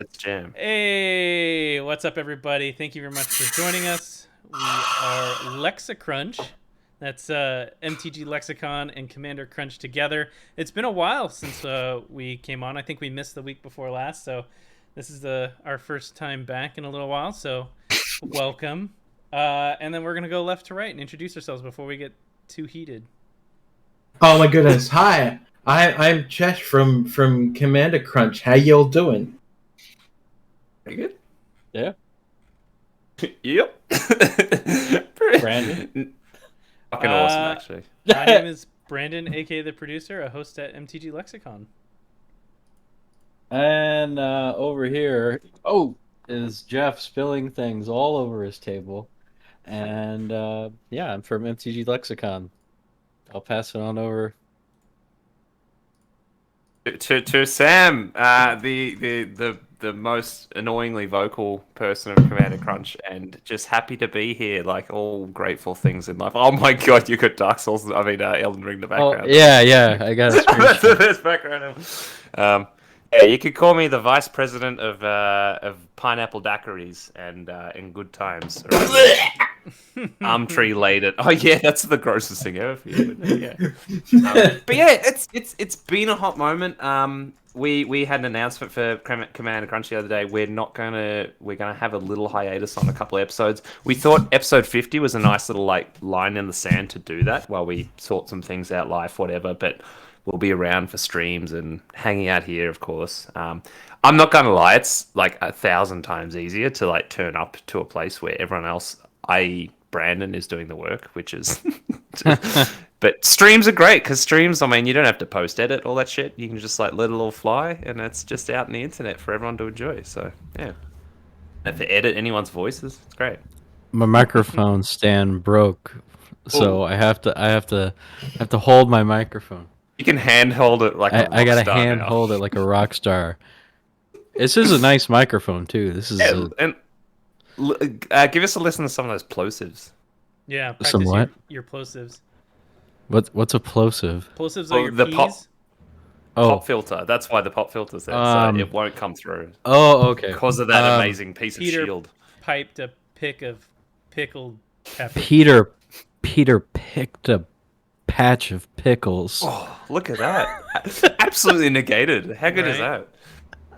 Let's jam. Hey, what's up, everybody? Thank you very much for joining us. We are Lexacrunch. That's MTGLexicon and Commander Crunch together. It's been a while since we came on. I think we missed the week before last, so this is our first time back in a little while. So, welcome. And then we're gonna go left to right and introduce ourselves before we get too heated. Oh my goodness! Hi, I'm Chesh from Commander Crunch. How y'all doing? Pretty good. Yeah. Yep. Brandon. Fucking awesome, actually. My name is Brandon, aka the producer, a host at MTG Lexicon. And over here, is Jeff spilling things all over his table. And yeah, I'm from MTG Lexicon. I'll pass it on over. To Sam, the most annoyingly vocal person of Commander Crunch, and just happy to be here, like all grateful things in life. Oh my god, you got Dark Souls, Elden Ring in the background. Oh, yeah, I got a That's the screenshot. best background. Yeah, you could call me the vice president of pineapple daiquiris and in good times. Arm tree laid it. Oh yeah, that's the grossest thing ever for you. Yeah. But yeah, it's been a hot moment. We had an announcement for Commander Crunch the other day. We're gonna have a little hiatus on a couple of episodes. We thought episode 50 was a nice little like line in the sand to do that while we sort some things out, life, whatever. But we'll be around for streams and hanging out here, of course. I'm not gonna lie, it's like 1,000 times easier to like turn up to a place where everyone else, i.e. Brandon, is doing the work, which is. But streams are great because streams, I mean, you don't have to post edit all that shit. You can just like let it all fly, and it's just out in the internet for everyone to enjoy. So yeah, if they edit anyone's voices, it's great. My microphone stand broke, so I have to hold my microphone. You can handhold it like I gotta rock star now. hold it like a rock star. This is a nice microphone too. This is Yeah, and give us a listen to some of those plosives. Yeah, practice Some what? your plosives. what's a plosive? Plosives are your the P's. Pop filter. That's why the pop filter's there, so it won't come through. Oh, okay. Because of that amazing piece of Peter shield. piped a pick of pickled pepper. Peter picked a patch of pickles. Oh, look at that. Absolutely negated. How good is Right? that?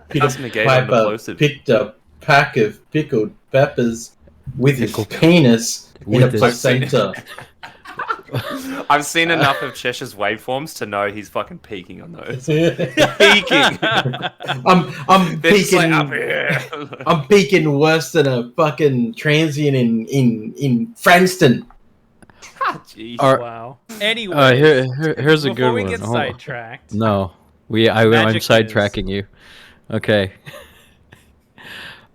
Peter That's negated on the Piper plosive. picked a pack of pickled peppers with his Pickled- penis in a with his- placenta. I've seen enough of Chesh's waveforms to know he's fucking peaking on those. I'm They're just peaking. like up here. I'm peaking worse than a fucking transient in Franston. Jeez. Wow. Anyway, Here's a good before we one. get Hold on. sidetracked, No, I'm Magic sidetracking you. Okay.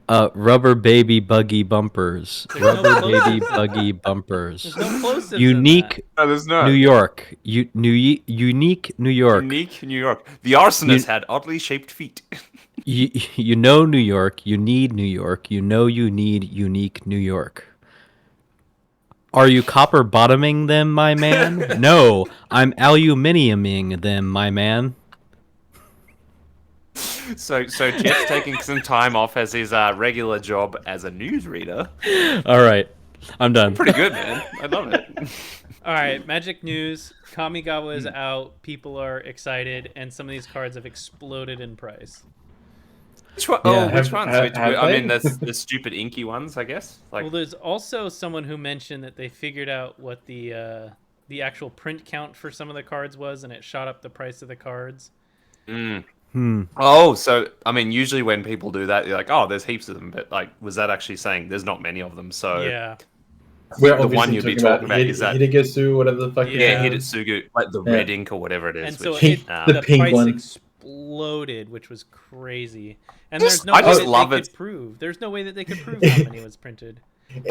Rubber baby buggy bumpers. There's no Rubber plosives. baby buggy bumpers. there's no plosives in Unique No, there's no. New York. Unique New York. Unique New York. The arsonist had oddly shaped feet. You know New York. You need New York. You know you need unique New York. Are you copper bottoming them, my man? No, I'm aluminiuming them, my man. So Jeff's taking some time off as his regular job as a newsreader. All right, I'm done. Pretty good, man. I love it. All right, Magic news. Kamigawa is out. People are excited, and some of these cards have exploded in price. Which one? Yeah, Oh, which have- ones? have I they? mean, the stupid inky ones, I guess. Like, Well, there's also someone who mentioned that they figured out what the actual print count for some of the cards was, and it shot up the price of the cards. oh, so I mean, usually when people do that, you're like, oh, there's heaps of them, but like, was that actually saying there's not many of them? So Yeah. We're The one obviously you'd be talking talking about is that- Hidegasu, whatever the fuck. Yeah. yeah, Hidetsugu, like the Yeah. red ink or whatever it is. And so which, it, The the pink price one. exploded, which was crazy. And Just- there's no I way just that love they it. could prove. There's no way that they could prove how many was printed.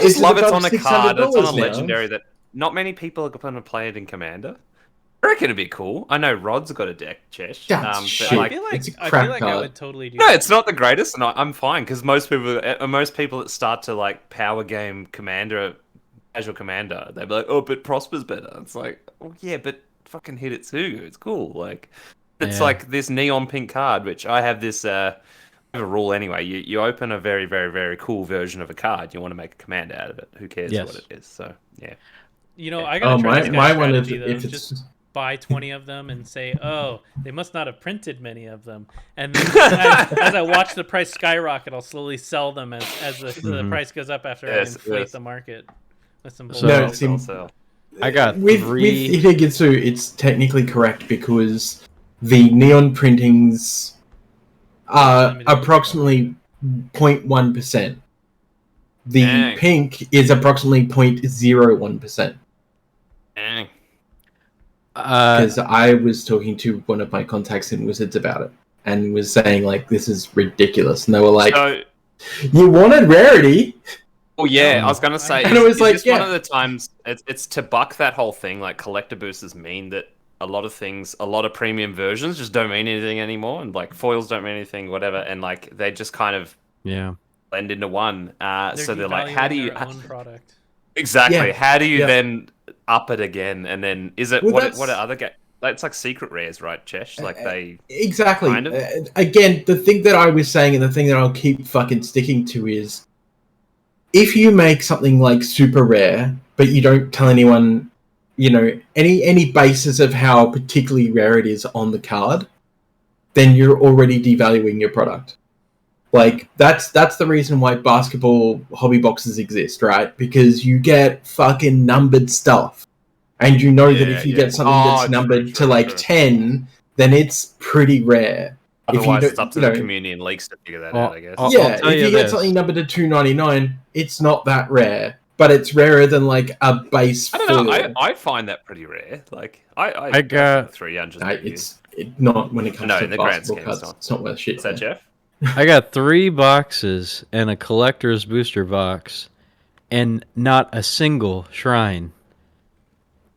just love it's on a $600 card. It's on a now. legendary that not many people are going to play it in Commander. I reckon it'd be cool. I know Rod's got a deck, Chesh. That's but shit. I like, feel like it's a I crap feel like I card. would totally do no, that. it's not the greatest, and I'm fine because most people that start to like power game Commander, casual Commander, they'd be like, oh, but Prosper's better. It's like, oh yeah, but fucking Hidetsugu, it's cool. Like, it's Yeah. like this neon pink card, which I have this have a rule anyway. You open a very, very, very cool version of a card. You want to make a command out of it. Who cares Yes. what it is? So yeah. You know, I gotta Oh, try this my guy's one is strategy though. if Just it's buy 20 of them and say, "Oh, they must not have printed many of them." And then as I watch the price skyrocket, I'll slowly sell them as the price goes up after I inflate the market with some So- bullshit. No, see, Sell. I got with 3. Hidegitsu, it's technically correct because the neon printings are Limited. approximately 0.1%. The Dang. pink is approximately 0.01%. Dang. Because I was talking to one of my contacts in Wizards about it and was saying, like, this is ridiculous. And they were like, So, you wanted rarity? oh yeah, I was gonna say, And it was is like, this yeah. one of the times it's to buck that whole thing. Like collector boosters mean that a lot of things, a lot of premium versions just don't mean anything anymore, and like foils don't mean anything, whatever, and like they just kind of Yeah. blend into one. So they're like, devaluing how do you their own product? exactly? Yeah. How do you Yeah. then up it again? And then is it Well, what that's- are other like it's like secret rares, right, Chesh? Like they Exactly. Kind of. Again, the thing that I was saying and the thing that I'll keep fucking sticking to is if you make something like super rare, but you don't tell anyone, you know, any basis of how particularly rare it is on the card, then you're already devaluing your product. Like that's the reason why basketball hobby boxes exist, right? Because you get fucking numbered stuff. And you know that Yeah, if you yeah. get something Oh, that's true, numbered true, to like true. 10, then it's pretty rare. otherwise don't- it's up to you the know- community and leagues to figure that Well, out, I guess. I'll Yeah, tell if you you get this. something numbered to 299, it's not that rare. But it's rarer than like a base I don't know. foil. I find that pretty rare. Like I got- 300. It's not when it comes No, to in the grand basketball scheme, cards. it's not. It's not worth shit. Is that Jeff? I got 3 boxes and a collector's booster box, and not a single shrine.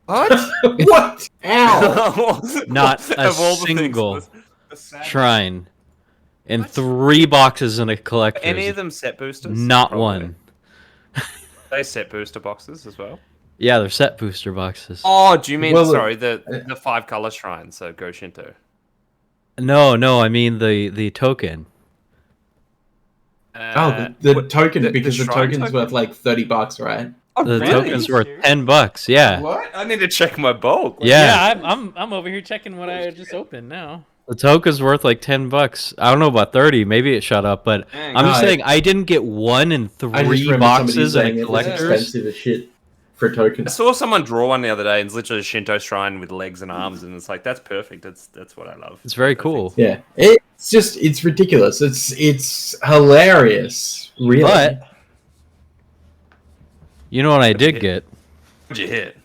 What? What? Ow! Not a Of all the things, single the sad- Shrine. And What? 3 boxes and a collector's. Any of them set boosters? Not Probably. one. They set booster boxes as well. Yeah, they're set booster boxes. Oh, do you mean Well, sorry the 5-color shrine? So Go Shinto. No, I mean the token. The what- token, because the shrine token's worth like $30, right? Oh, The really? token's worth $10. Yeah. What? I need to check my bulk. Yeah. I'm over here checking what I just opened now. The token's worth like $10. I don't know about 30. Maybe it shot up, but Dang. I'm just No, saying I didn't get 1 in I just 3 remember somebody boxes and saying a it was collector's. expensive as shit for I tokens. saw someone draw one the other day, and it's literally a Shinto shrine with legs and arms, and it's like that's perfect. That's what I love. It's very Perfect. cool. Yeah, it's ridiculous. It's hilarious, really. But you know what I did get? What'd you hit?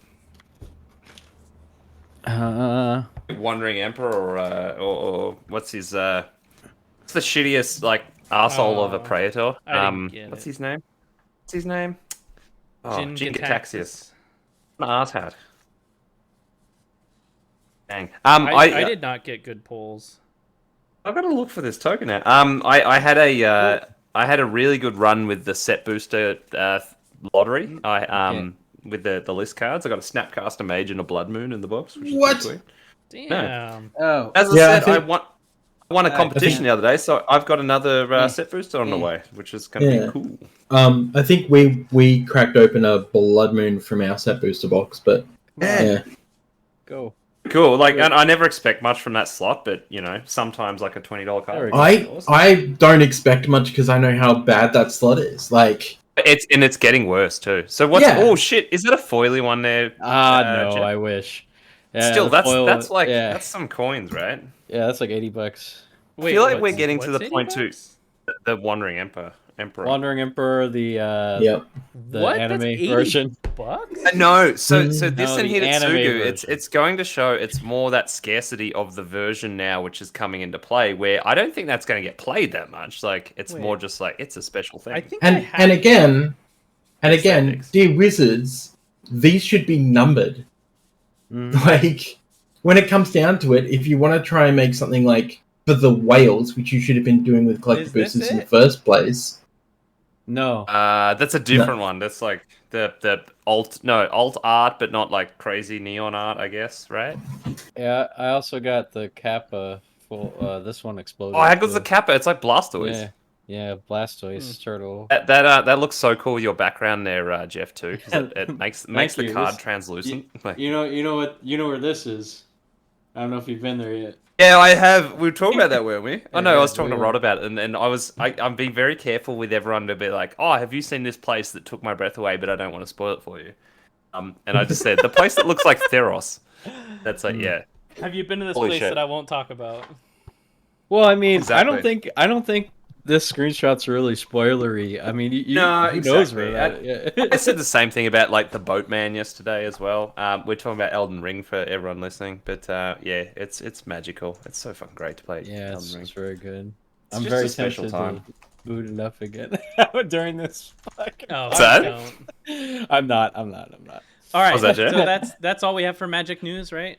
Wandering Emperor or what's his what's the shittiest like arsehole of a Praetor? I didn't get What's it. his name? What's his name? Oh, Jin Gataxius. An arsehad. Dang. I did not get good pulls. I've got to look for this token now. I had a really good run with the set booster lottery. With the list cards. I got a Snapcaster Mage and a Blood Moon in the box. Which is What? pretty sweet. Damn. Oh. As I Yeah, I said, think- I won a competition the other day, so I've got another set booster on the Mm. way, which is going to Yeah. be cool. I think we cracked open a Blood Moon from our set booster box, but yeah. Go. Cool. Like, and I never expect much from that slot, but you know, sometimes like a $20 There we card. go. I don't expect much because I know how bad that slot is. Like, It's getting worse too. So what's Yeah. oh shit? Is that a foily one there? No, Jeff? I wish. Yeah, Still, the foil- that's like yeah, that's some coins, right? yeah, that's like $80. I feel like what's- we're getting to what's the point too. $80? The Wandering Emperor. Wandering Emperor, the yep. What? anime That's 80 version. bucks? No, so this No, and the anime Hidetsugu, version. it's going to show it's more that scarcity of the version now, which is coming into play. Where I don't think that's going to get played that much. Like it's Wait. more just like it's a special thing. I think I have And again, Aesthetics. dear wizards, these should be numbered. Mhm. Like, when it comes down to it, if you want to try and make something like for the whales, which you should have been doing with collector Is this boosters in it? the first place. No. That's a different one. That's like the alt art, but not like crazy neon art, I guess, right? Yeah, I also got the Kappa This one exploded. Oh, how good's too. the Kappa? It's like Blastoise. Yeah, yeah, Blastoise turtle. That looks so cool. Your background there, Jeff, too, because it makes the you. card This- translucent. You know where this is. I don't know if you've been there yet. Yeah, I have. We were talking about that, weren't we? I know. I was talking we to were. Rod about it, and I'm being very careful with everyone to be like, "Oh, have you seen this place that took my breath away?" But I don't want to spoil it for you. And I just said the place that looks like Theros. That's like, yeah. Have you been to this Holy place shit. that I won't talk about? Well, I mean, Exactly. I don't think this screenshot's really spoilery. I mean, No, who knows exactly. where that? Yeah. I said the same thing about like the Boatman yesterday as well. We're talking about Elden Ring for everyone listening, but yeah, it's magical. It's so fucking great to play. Yeah, Elden Ring. it's very good. It's I'm just very a special tempted time. to boot it up again during this. Fucking... Oh, What's that? don't. I'm not. All right, Was that, Jeff? so that's all we have for Magic News, right?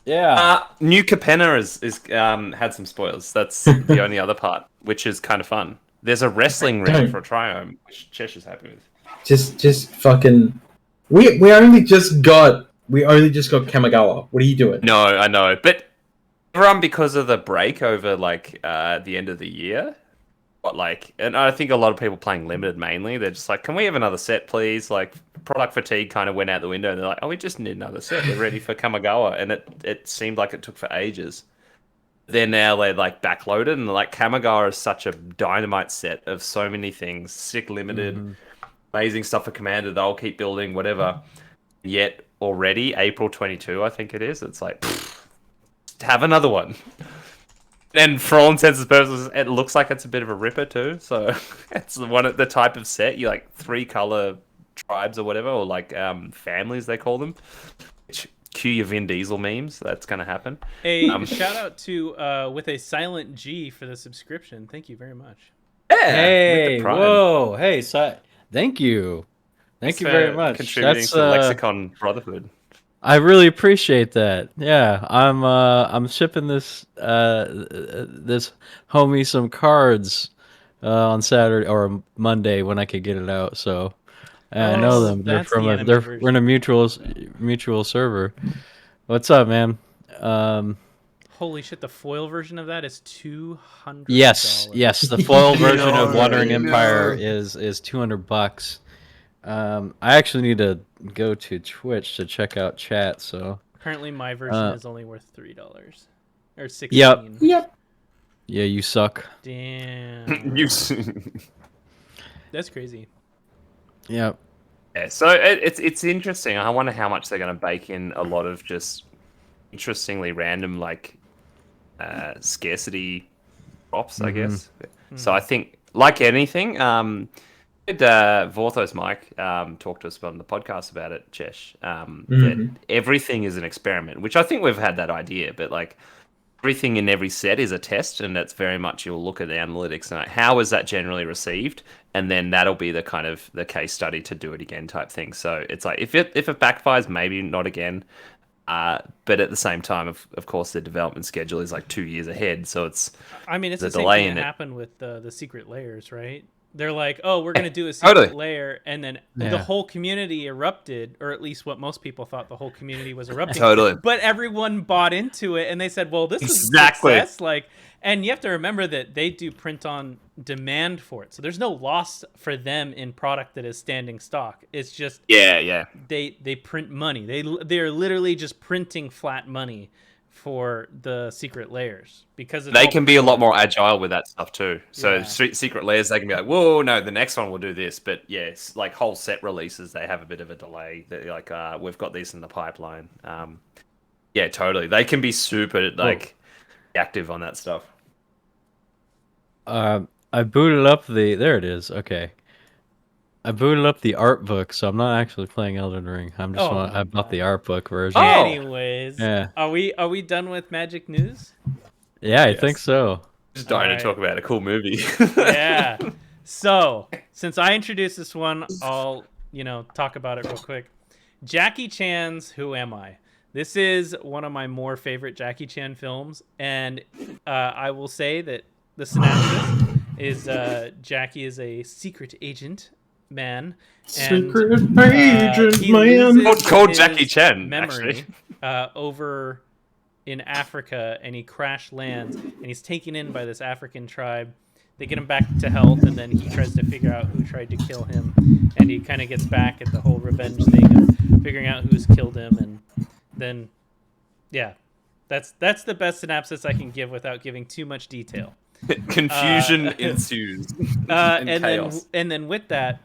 Yeah. New Capenna is had some spoilers. That's the only other part, which is kind of fun. There's a wrestling ring for a triome, which Chesh is happy with. Just fucking. We only just got Kamigawa. What are you doing? No, I know, but everyone, because of the break over like the end of the year, and I think a lot of people playing limited mainly, they're just like, can we have another set, please? Like, product fatigue kind of went out the window, and they're like, oh, we just need another set. We're ready for Kamigawa, and it seemed like it took for ages. Then now they're like backloaded, and like Kamigawa is such a dynamite set of so many things, sick limited, amazing stuff for Commander. They'll keep building whatever. Yet already April 22, I think it is. It's like, have another one. And for all intents and purposes, it looks like it's a bit of a ripper too. So it's the type of set you like 3-color tribes or whatever, or like families they call them. Which cue your Vin Diesel memes. That's gonna happen. A shout out to with a silent G for the subscription. Thank you very much. Yeah. Hey, with the Prime. whoa, hey, thank you. Thank you very much. Contributing That's to the Lexicon Brotherhood. I really appreciate that. Yeah, I'm shipping this this homie some cards on Saturday or Monday when I could get it out. So I know them. They're that's from the a anime they're version. we're in a mutual server. What's up, man? Holy shit! The foil version of that is $200. Yes, the foil version of Wandering No. Empire is $200. I actually need to go to Twitch to check out chat. So Apparently, my version is only worth $3 or $16. Yep. yeah, you suck. Damn, You. that's crazy. Yep. Yeah, so it's interesting. I wonder how much they're going to bake in a lot of just interestingly random like scarcity drops, I guess. So I think, like anything, Vorthos Mike talked to us on the podcast about it, Chesh, that everything is an experiment, which I think we've had that idea, but like everything in every set is a test, and that's very much you'll look at the analytics and like, how is that generally received, and then that'll be the kind of the case study to do it again type thing. So it's like if it backfires, maybe not again. But at the same time, of course, the development schedule is like 2 years ahead, so it's It's the the same delay thing in that it. happened with the secret layers, right? They're like, oh, we're gonna do a secret Totally. layer, and then Yeah. the whole community erupted, or at least what most people thought the whole community was erupting. Totally. But everyone bought into it, and they said, well, this Exactly. is a success. Like, and you have to remember that they do print on demand for it, so there's no loss for them in product that is standing stock. It's just yeah. they print money. They're literally just printing flat money for the secret layers because it's They all can be a lot more agile with that stuff too. So Yeah. secret layers, they can be like, whoa, no, the next one will do this. But yeah, it's like whole set releases, they have a bit of a delay. They're like, we've got these in the pipeline. Yeah, totally. They can be super like active on that stuff. I booted up there it is. Okay. I booted up the art book, so I'm not actually playing Elden Ring. I bought the art book version. Oh. Anyways, Yeah. are we done with Magic News? Yeah, I Yes. think so. Just dying Alright. to talk about a cool movie. Yeah. So, since I introduced this one, I'll, talk about it real quick. Jackie Chan's Who Am I? This is one of my more favorite Jackie Chan films, and I will say that the synopsis is Jackie is a secret agent man. And, Secret agent he man. loses Called his Jackie Chan, memory actually. over in Africa, and he crash lands, and he's taken in by this African tribe. They get him back to health, and then he tries to figure out who tried to kill him, and he kind of gets back at the whole revenge thing of figuring out who's killed him, and then, yeah, that's the best synopsis I can give without giving too much detail. Confusion ensues. And chaos. then with that,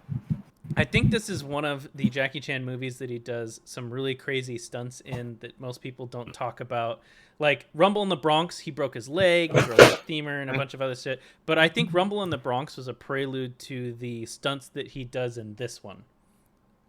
I think this is one of the Jackie Chan movies that he does some really crazy stunts in that most people don't talk about. Like Rumble in the Bronx, he broke his leg, he broke his femur, and a bunch of other shit. But I think Rumble in the Bronx was a prelude to the stunts that he does in this one.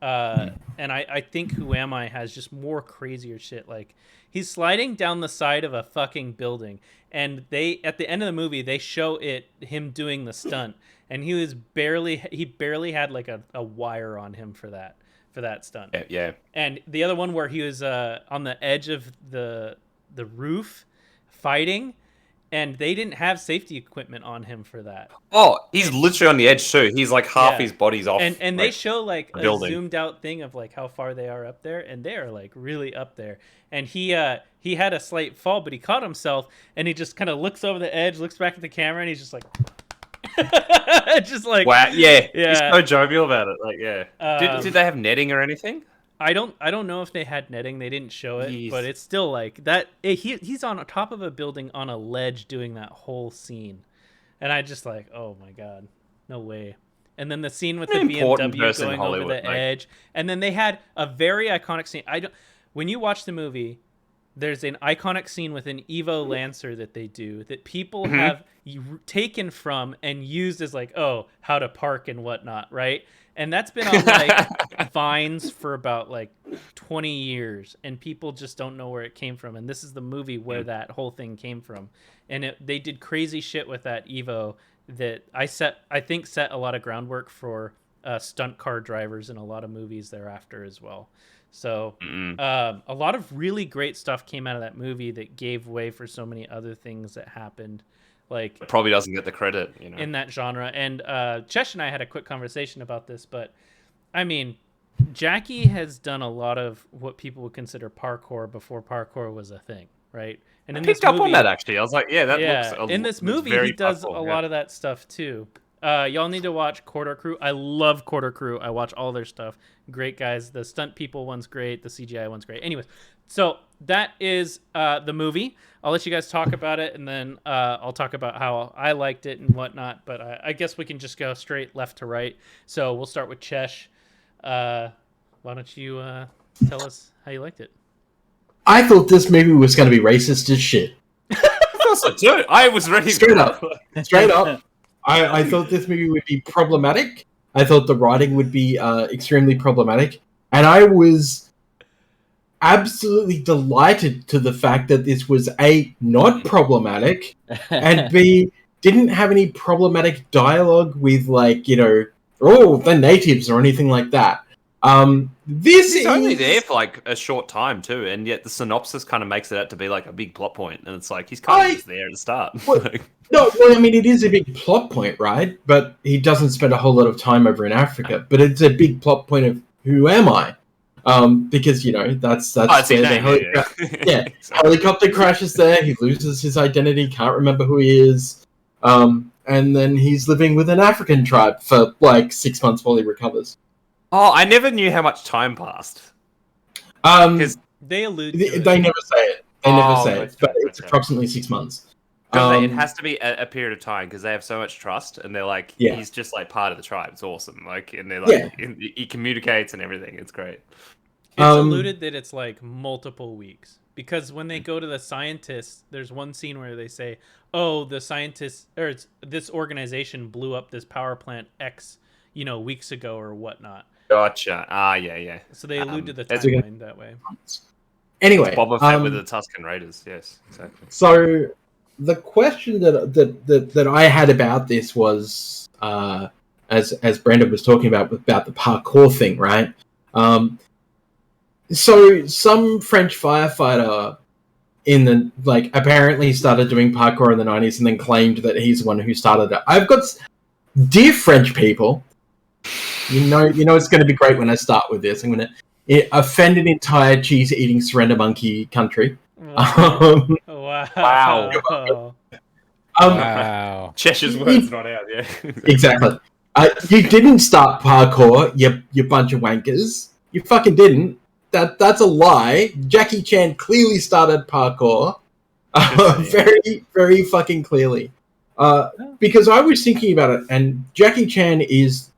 And I think Who Am I has just more crazier shit. Like he's sliding down the side of a fucking building, and they at the end of the movie they show him doing the stunt, and he barely had like a wire on him for that stunt. Yeah. And the other one where he was on the edge of the roof fighting, and they didn't have safety equipment on him for that. Oh, he's literally on the edge too. He's like half his body's off. And they show like a building. zoomed out thing of like how far they are up there, and they are like really up there. And he had a slight fall, but he caught himself, and he just kind of looks over the edge, looks back at the camera, and he's just like, just like, wow, yeah. Yeah. He's so jovial about it. Like, yeah. Did they have netting or anything? I don't know if they had netting. They didn't show it, Jeez. but it's still like that. He's on top of a building on a ledge doing that whole scene, and I just like, oh my god, no way. And then the scene with the Important BMW person in going over Hollywood, the like- edge, and then they had a very iconic scene. When you watch the movie, there's an iconic scene with an Evo Lancer that they do that people have taken from and used as like, oh, how to park and whatnot, right? And that's been on like Vines for about like 20 years, and people just don't know where it came from. And this is the movie where that whole thing came from. And they did crazy shit with that Evo that I think set a lot of groundwork for stunt car drivers in a lot of movies thereafter as well. So a lot of really great stuff came out of that movie that gave way for so many other things that happened. Like Probably doesn't get the credit, you know. in that genre. And Chesh and I had a quick conversation about this, but I mean, Jackie has done a lot of what people would consider parkour before parkour was a thing, right? And I in picked this up movie, on that actually. I was like, yeah, that looks. in this looks movie very he does parkour, a lot of that stuff too. Y'all need to watch Quarter Crew. I love Quarter Crew. I watch all their stuff. Great guys. The stunt people one's great. The CGI one's great. Anyways, so that is the movie. I'll let you guys talk about it, and then I'll talk about how I liked it and whatnot. But I guess we can just go straight left to right. So we'll start with Chesh. Why don't you tell us how you liked it? I thought this movie was going to be racist as shit. Dude, I was ready. Straight up. Straight up. I thought this movie would be problematic. I thought the writing would be extremely problematic. And I was absolutely delighted to the fact that this was A, not problematic, and B, didn't have any problematic dialogue with, like, you know, oh, the natives or anything like that. This He's is only there for like a short time too, and yet the synopsis kind of makes it out to be like a big plot point, and it's like he's kind of just there at the start. No, well, I mean, it is a big plot point, right? But he doesn't spend a whole lot of time over in Africa. But it's a big plot point of who am I? Because, you know, that's Oh, it's his where name, yeah. Exactly. Helicopter crashes there. He loses his identity, can't remember who he is, and then he's living with an African tribe for like 6 months while he recovers. Oh, I never knew how much time passed. Because They allude they to it. never say it. They never say it, gotcha, but it's gotcha. approximately 6 months. It has to be a period of time because they have so much trust, and they're like, Yeah. he's just like part of the tribe. It's awesome. Like, and they're like, he communicates and everything. It's great. It's alluded that it's like multiple weeks because when they go to the scientists, there's one scene where they say, "Oh, the scientists or this organization blew up this power plant X, you know, weeks ago or whatnot." Gotcha. Yeah. So they allude to the that's timeline that way. Anyway, Boba Fett with the Tusken Raiders. Yes, exactly. So the question that I had about this was, as Brandon was talking about the parkour thing, right? So some French firefighter apparently started doing parkour in the 90s and then claimed that he's the one who started it. I've got dear French people. You know it's going to be great when I start with this. I'm going to offend an entire cheese-eating surrender monkey country. Wow. Um, Wow. Wow. Chesh's words not out. Yeah. exactly. You didn't start parkour, you bunch of wankers. You fucking didn't. That's a lie. Jackie Chan clearly started parkour. Very, very fucking clearly. Because I was thinking about it, and Jackie Chan is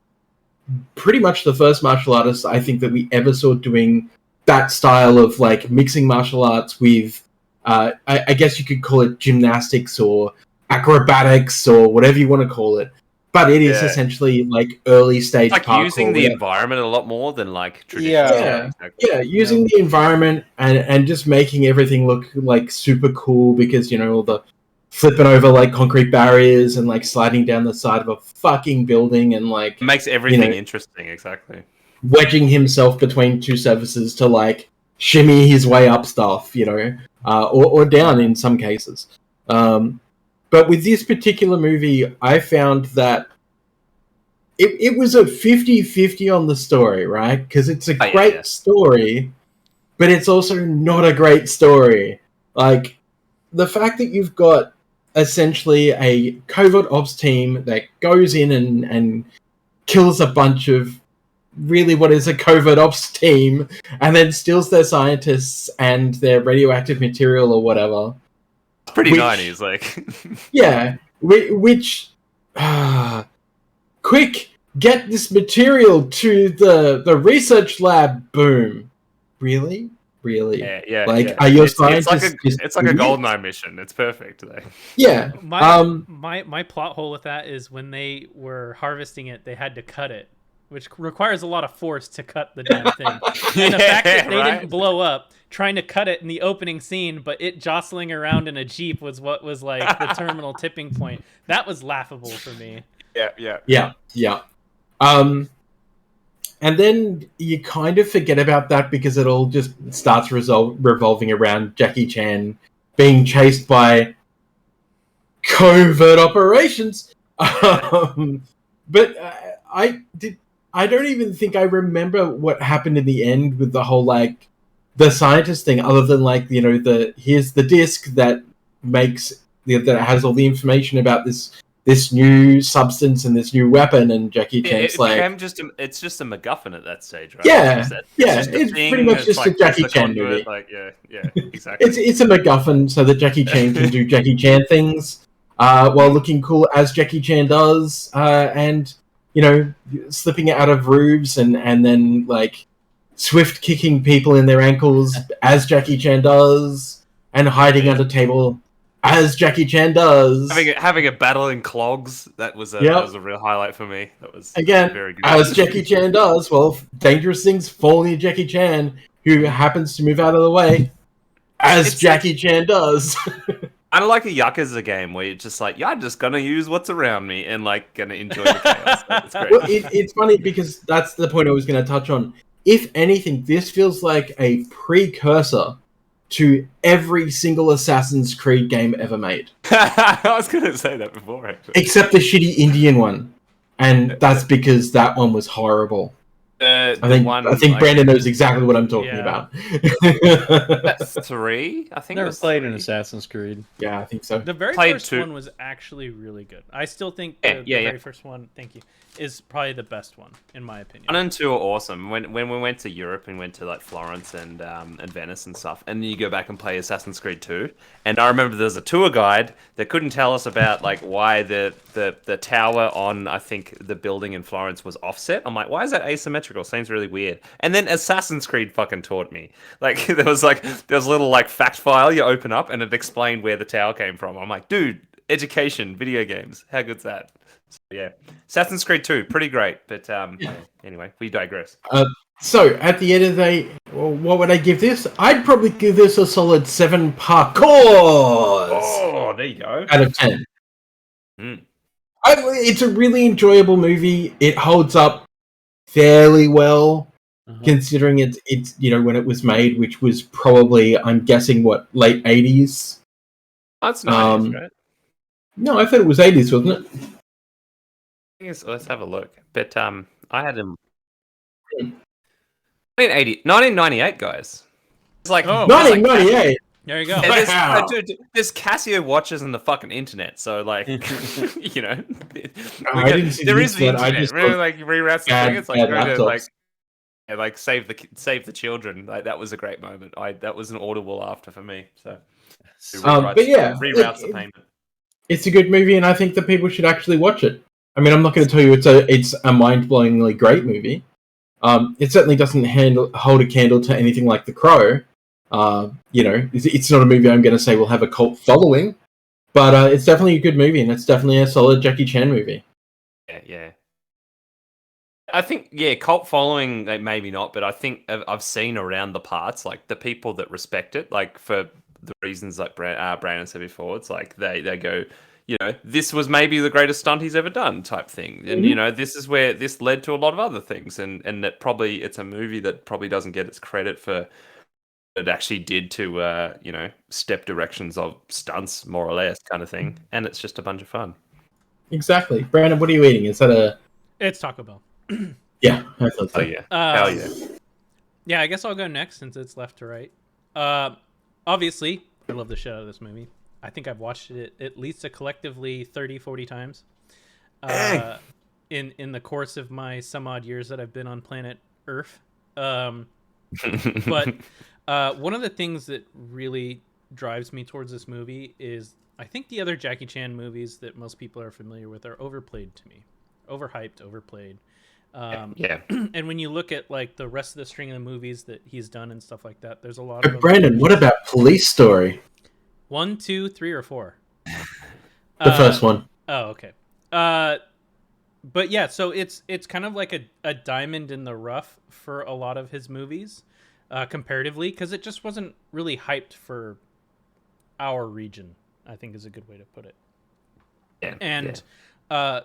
pretty much the first martial artist I think that we ever saw doing that style of like mixing martial arts with, I guess you could call it gymnastics or acrobatics or whatever you want to call it. But it is essentially like early stage It's like parkour. using the environment a lot more than like traditional. Yeah, using the environment and just making everything look like super cool because, you know, all the flipping over like concrete barriers and like sliding down the side of a fucking building and like It makes everything interesting, exactly. wedging himself between two surfaces to like shimmy his way up stuff, you know, or down in some cases. But with this particular movie, I found that it was a 50-50 on the story, right? Because it's a great story, but it's also not a great story. Like, the fact that you've got essentially a covert ops team that goes in and kills a bunch of really what is a covert ops team and then steals their scientists and their radioactive material or whatever. It's pretty 90s, like. Yeah, which... quick, get this material to the research lab. Boom. Really? Yeah. Like, are your scientists? It's like a GoldenEye mission. It's perfect. Yeah. My plot hole with that is when they were harvesting it, they had to cut it, which requires a lot of force to cut the damn thing. And the fact that they didn't blow up trying to cut it in the opening scene, but it jostling around in a Jeep was what was like the terminal tipping point. That was laughable for me. Yeah. And then you kind of forget about that because it all just starts revolving around Jackie Chan being chased by covert operations. But I don't even think I remember what happened in the end with the whole like the scientist thing, other than like, you know, here's the disc that makes that has all the information about this new substance and this new weapon, and Jackie Chan's it's just a MacGuffin at that stage, right? It's pretty much just a Jackie Chan movie. Like, exactly. It's a MacGuffin so that Jackie Chan can do Jackie Chan things while looking cool as Jackie Chan does, and, you know, slipping out of roofs and then like swift kicking people in their ankles as Jackie Chan does, and hiding under table as Jackie Chan does. Having a battle in clogs, that was a real highlight for me. That was again very good. As Jackie Chan does. Well, dangerous things fall near Jackie Chan, who happens to move out of the way, as Jackie Chan does. Kind of like a Yakuza game where you're just like, I'm just gonna use what's around me and like gonna enjoy the chaos. It's great. Well, it's funny because that's the point I was going to touch on. If anything, this feels like a precursor to every single Assassin's Creed game ever made. I was going to say that before, actually. Except the shitty Indian one. And that's because that one was horrible. I think Brandon knows exactly what I'm talking about. That's 3, I think. Never played an Assassin's Creed. Yeah, I think so. The very first one was actually really good. I still think the very first one, thank you, is probably the best one, in my opinion. 1 and 2 are awesome. When we went to Europe and went to like Florence and Venice and stuff, and then you go back and play Assassin's Creed 2, and I remember there's a tour guide that couldn't tell us about like why the tower on, I think, the building in Florence was offset. I'm like, why is that asymmetrical? Seems really weird. And then Assassin's Creed fucking taught me. Like there was a little like fact file you open up and it explained where the tower came from. I'm like, dude, education, video games, how good's that? So, yeah, Assassin's Creed 2, pretty great. But anyway, we digress. So at the end of the day, what would I give this? I'd probably give this a solid 7 parkours. Oh, there you go. Out of 10. It's a really enjoyable movie. It holds up fairly well, considering it's you know, when it was made, which was probably, I'm guessing, what, late 80s? That's 90s, right? No, I thought it was 80s, wasn't it? Let's have a look. But I had him 1998, guys. It's like 1998. There you go. Yeah, Wow. there's Casio watches on the fucking internet, so like, you know, I didn't see there the is the internet, I internet. just Remember, thought like reroutes the bad- thing. It's like bad go to like, laptops. yeah, like save the children. Like that was a great moment. That was an audible laughter for me. So But yeah, reroutes the payment. it's a good movie, and I think that people should actually watch it. I mean, I'm not going to tell you it's a mind-blowingly great movie. It certainly doesn't hold a candle to anything like The Crow. You know, it's not a movie I'm going to say will have a cult following, but it's definitely a good movie, and it's definitely a solid Jackie Chan movie. Yeah. I think, cult following, maybe not, but I think I've seen around the parts, like the people that respect it, like for the reasons like Brandon said before, it's like they go, you know, this was maybe the greatest stunt he's ever done type thing. And, you know, this is where this led to a lot of other things. And that probably it's a movie that probably doesn't get its credit for it actually did to, you know, step directions of stunts, more or less, kind of thing. And it's just a bunch of fun. Exactly. Brandon, what are you eating? Is that a... It's Taco Bell. Yeah, I thought so. Oh, yeah. Hell yeah. Yeah, I guess I'll go next since it's left to right. Obviously, I love the shit out of this movie. I think I've watched it at least a collectively 30, 40 times. In the course of my some odd years that I've been on planet Earth. But one of the things that really drives me towards this movie is I think the other Jackie Chan movies that most people are familiar with are overplayed to me. Overhyped, overplayed. Yeah. And when you look at like the rest of the string of the movies that he's done and stuff like that, there's a lot of But Brandon, what about Police Story? 1, 2, 3, or 4? The first one. Oh, okay. But yeah, so it's kind of like a diamond in the rough for a lot of his movies, comparatively, because it just wasn't really hyped for our region, I think is a good way to put it. Yeah. And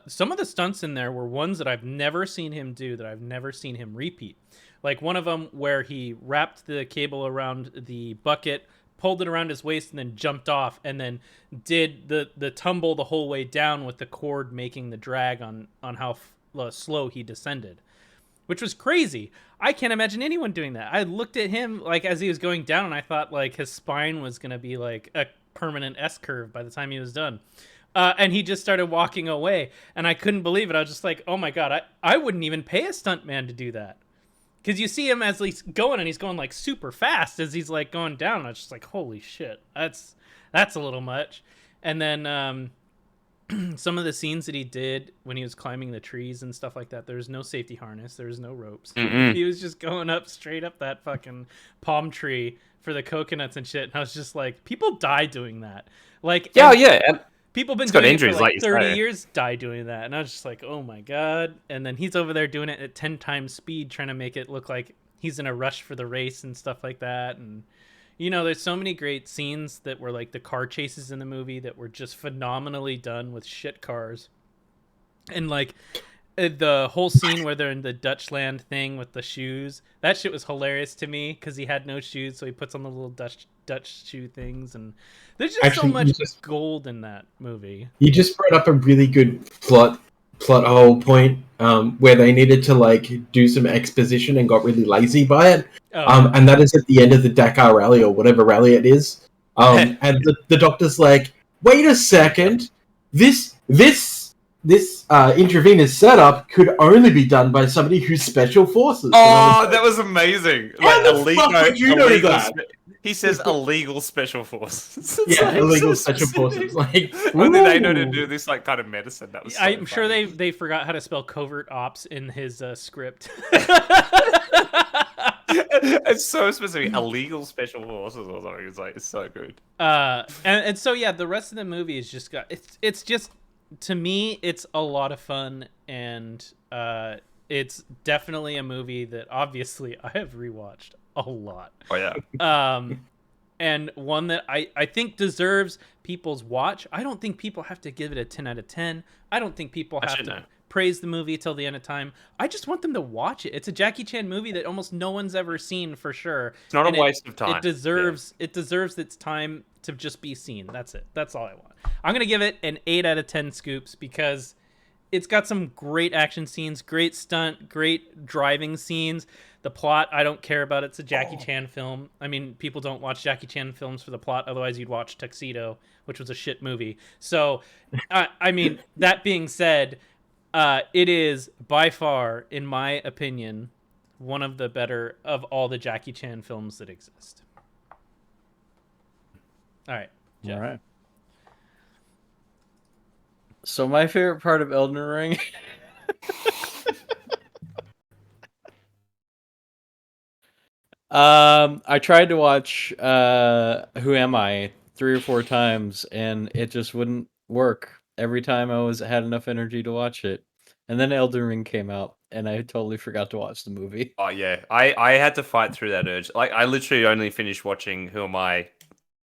some of the stunts in there were ones that I've never seen him do, that I've never seen him repeat. Like one of them where he wrapped the cable around the bucket, pulled it around his waist, and then jumped off, and then did the tumble the whole way down with the cord making the drag on how slow he descended, which was crazy. I can't imagine anyone doing that. I looked at him like as he was going down, and I thought like his spine was gonna be like a permanent S curve by the time he was done. And he just started walking away, and I couldn't believe it. I was just like, oh my God, I wouldn't even pay a stuntman to do that. Because you see him as he's going, and he's going like super fast as he's like going down. And I was just like, holy shit, that's a little much. And then some of the scenes that he did when he was climbing the trees and stuff like that, there's no safety harness, there's no ropes. Mm-mm. He was just going up straight up that fucking palm tree for the coconuts and shit. And I was just like, people die doing that. Like, Yeah. people been It's got doing injuries, it for like like you 30 say. years, die doing that. And I was just like, oh my God. And then he's over there doing it at 10 times speed, trying to make it look like he's in a rush for the race and stuff like that. And, you know, there's so many great scenes that were like the car chases in the movie that were just phenomenally done with shit cars. And like the whole scene where they're in the Dutchland thing with the shoes, that shit was hilarious to me because he had no shoes, so he puts on the little Dutch shoe things, and there's just so much gold in that movie. You just brought up a really good plot hole point where they needed to like do some exposition and got really lazy by it. And that is at the end of the Dakar rally or whatever rally it is. And the doctor's like, wait a second, this intravenous setup could only be done by somebody who's special forces. Oh, that was amazing! How the fuck would you know that? He says illegal special forces. Yeah, illegal special forces. Like, only they know to do this like kind of medicine. That was. So I'm sure funny. they forgot how to spell covert ops in his script. It's so specific. Illegal special forces or something. It's like it's so good. And so yeah, the rest of the movie is just it's just, to me, it's a lot of fun, and it's definitely a movie that obviously I have rewatched a lot. Oh yeah. And one that I think deserves people's watch. I don't think people have to give it a 10 out of 10. I don't think people have to praise the movie till the end of time. I just want them to watch it. It's a Jackie Chan movie that almost no one's ever seen, for sure. It's not a waste of time. It deserves its time to just be seen. That's it. That's all I want. I'm going to give it an 8 out of 10 scoops because it's got some great action scenes, great stunt, great driving scenes. The plot, I don't care about. It's a Jackie Chan film. I mean, people don't watch Jackie Chan films for the plot. Otherwise, you'd watch Tuxedo, which was a shit movie. So, I mean, that being said, it is by far, in my opinion, one of the better of all the Jackie Chan films that exist. All right, Jeff. All right. So my favorite part of Elden Ring. I tried to watch Who Am I 3 or 4 times, and it just wouldn't work every time had enough energy to watch it. And then Elden Ring came out, and I totally forgot to watch the movie. Oh yeah, I had to fight through that urge. Like I literally only finished watching Who Am I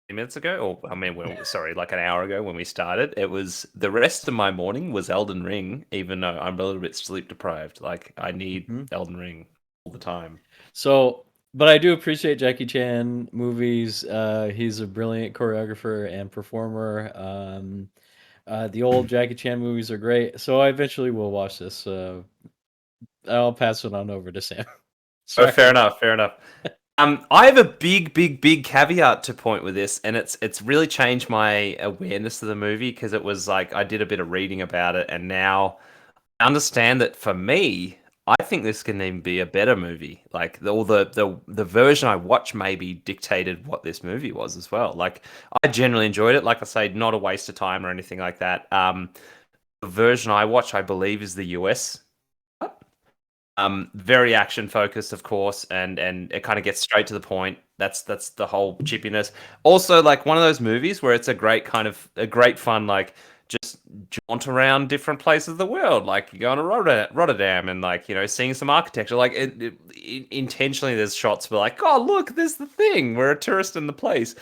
10 minutes ago, or I mean, sorry, like an hour ago when we started. It was the rest of my morning was Elden Ring, even though I'm a little bit sleep deprived. Like I need Elden Ring all the time. So, but I do appreciate Jackie Chan movies. He's a brilliant choreographer and performer. The old Jackie Chan movies are great. So I eventually will watch this. I'll pass it on over to Sam. Oh, fair enough. Fair enough. I have a big caveat to point with this, and it's really changed my awareness of the movie because it was like I did a bit of reading about it, and now I understand that for me, I think this can even be a better movie. Like the version I watched maybe dictated what this movie was as well. Like I generally enjoyed it. Like I say, not a waste of time or anything like that. The version I watched, I believe, is the US. Very action focused, of course, and it kind of gets straight to the point. That's the whole chippiness. Also, like one of those movies where it's a great fun, like just jaunt around different places of the world. Like you go to Rotterdam and like, you know, seeing some architecture. Like intentionally there's shots where like, oh look, there's the thing. We're a tourist in the place.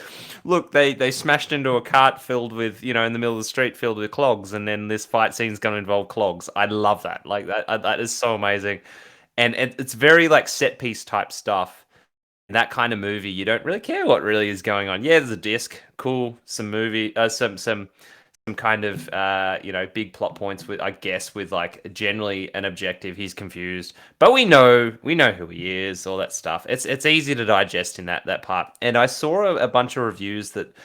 Look, they smashed into a cart filled with, you know, in the middle of the street filled with clogs, and then this fight scene's going to involve clogs. I love that. Like that is so amazing. And it's very like set piece type stuff. In that kind of movie, you don't really care what really is going on. Yeah, there's a disc, cool, some movie, some kind of you know, big plot points with, I guess, with like generally an objective. He's confused, but we know who he is, all that stuff. It's easy to digest in that part. And I saw a bunch of reviews that,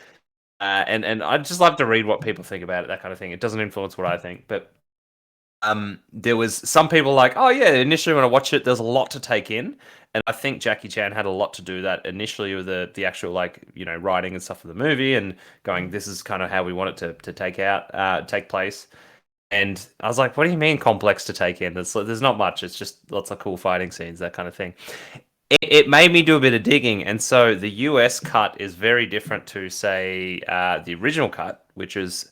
and I'd just love to read what people think about it, that kind of thing. It doesn't influence what I think, but there was some people like, oh yeah, initially when I watched it, there's a lot to take in, and I think Jackie Chan had a lot to do that initially with the actual, like, you know, writing and stuff of the movie, and going, this is kind of how we want it to take place. And I was like, what do you mean complex to take in? There's not much. It's just lots of cool fighting scenes, that kind of thing. It made me do a bit of digging, and so the US cut is very different to, say, the original cut, which is.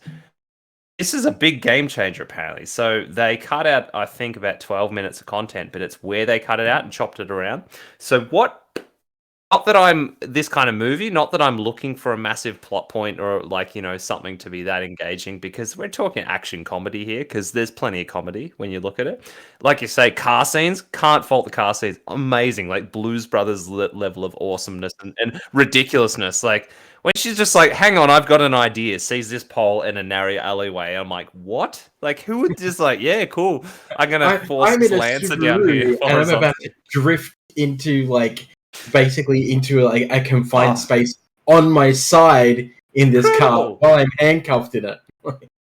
This is a big game changer, apparently. So they cut out, I think, about 12 minutes of content, but it's where they cut it out and chopped it around. So not that I'm this kind of movie, not that I'm looking for a massive plot point or like, you know, something to be that engaging, because we're talking action comedy here, because there's plenty of comedy when you look at it. Like you say, car scenes, can't fault the car scenes. Amazing, like Blues Brothers level of awesomeness and ridiculousness. Like, when she's just like, hang on, I've got an idea, sees this pole in a narrow alleyway. I'm like, what? Like, who would just like, yeah, cool. I'm going to force this Lancer down here. And I'm about to drift into, like, basically into like a confined space on my side in this car while I'm handcuffed in it.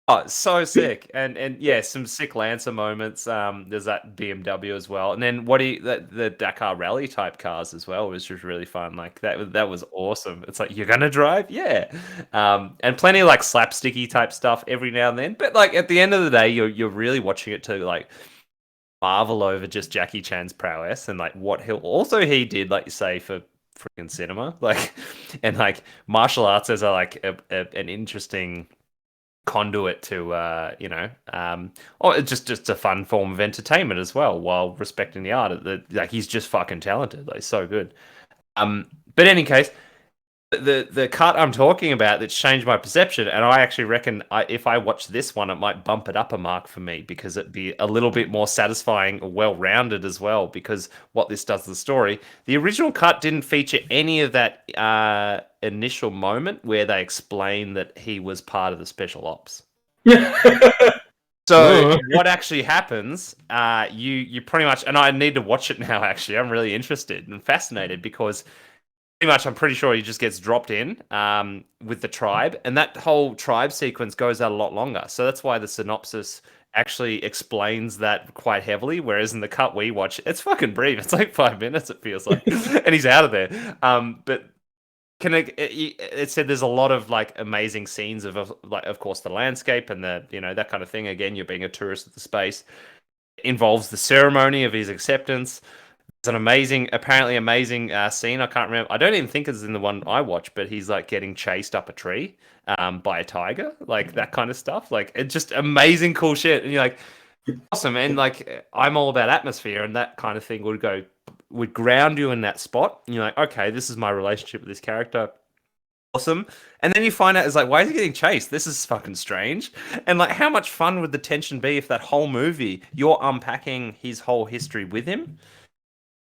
Oh, so sick. And yeah, some sick Lancer moments. There's that BMW as well. And then the Dakar Rally type cars as well was just really fun. Like that was awesome. It's like, you're gonna drive? Yeah. And plenty of like slapsticky type stuff every now and then. But like at the end of the day, you're really watching it to like marvel over just Jackie Chan's prowess and like what he did, like you say, for freaking cinema. Like, and like martial arts as an interesting conduit to you know, or just a fun form of entertainment as well, while respecting the art. Like he's just fucking talented, like so good. But in any case, the cut I'm talking about that's changed my perception, and I actually reckon if I watch this one, it might bump it up a mark for me, because it'd be a little bit more satisfying, well-rounded as well, because what this does to the story. The original cut didn't feature any of that initial moment where they explain that he was part of the special ops. So what actually happens? You pretty much, and I need to watch it now. Actually, I'm really interested and fascinated because pretty much I'm pretty sure he just gets dropped in with the tribe, and that whole tribe sequence goes out a lot longer. So that's why the synopsis actually explains that quite heavily. Whereas in the cut we watch, it's fucking brief. It's like 5 minutes. It feels like, and he's out of there. But it said there's a lot of like amazing scenes of like, of course, the landscape and the that kind of thing. Again, you're being a tourist at the space. It involves the ceremony of his acceptance. There's an apparently amazing scene. I can't remember. I don't even think it's in the one I watched, but he's like getting chased up a tree by a tiger, like that kind of stuff. Like it's just amazing, cool shit. And you're like, awesome. And like I'm all about atmosphere, and that kind of thing would ground you in that spot. And you're like, okay, this is my relationship with this character. Awesome. And then you find out, it's like, why is he getting chased? This is fucking strange. And like, how much fun would the tension be if that whole movie you're unpacking his whole history with him?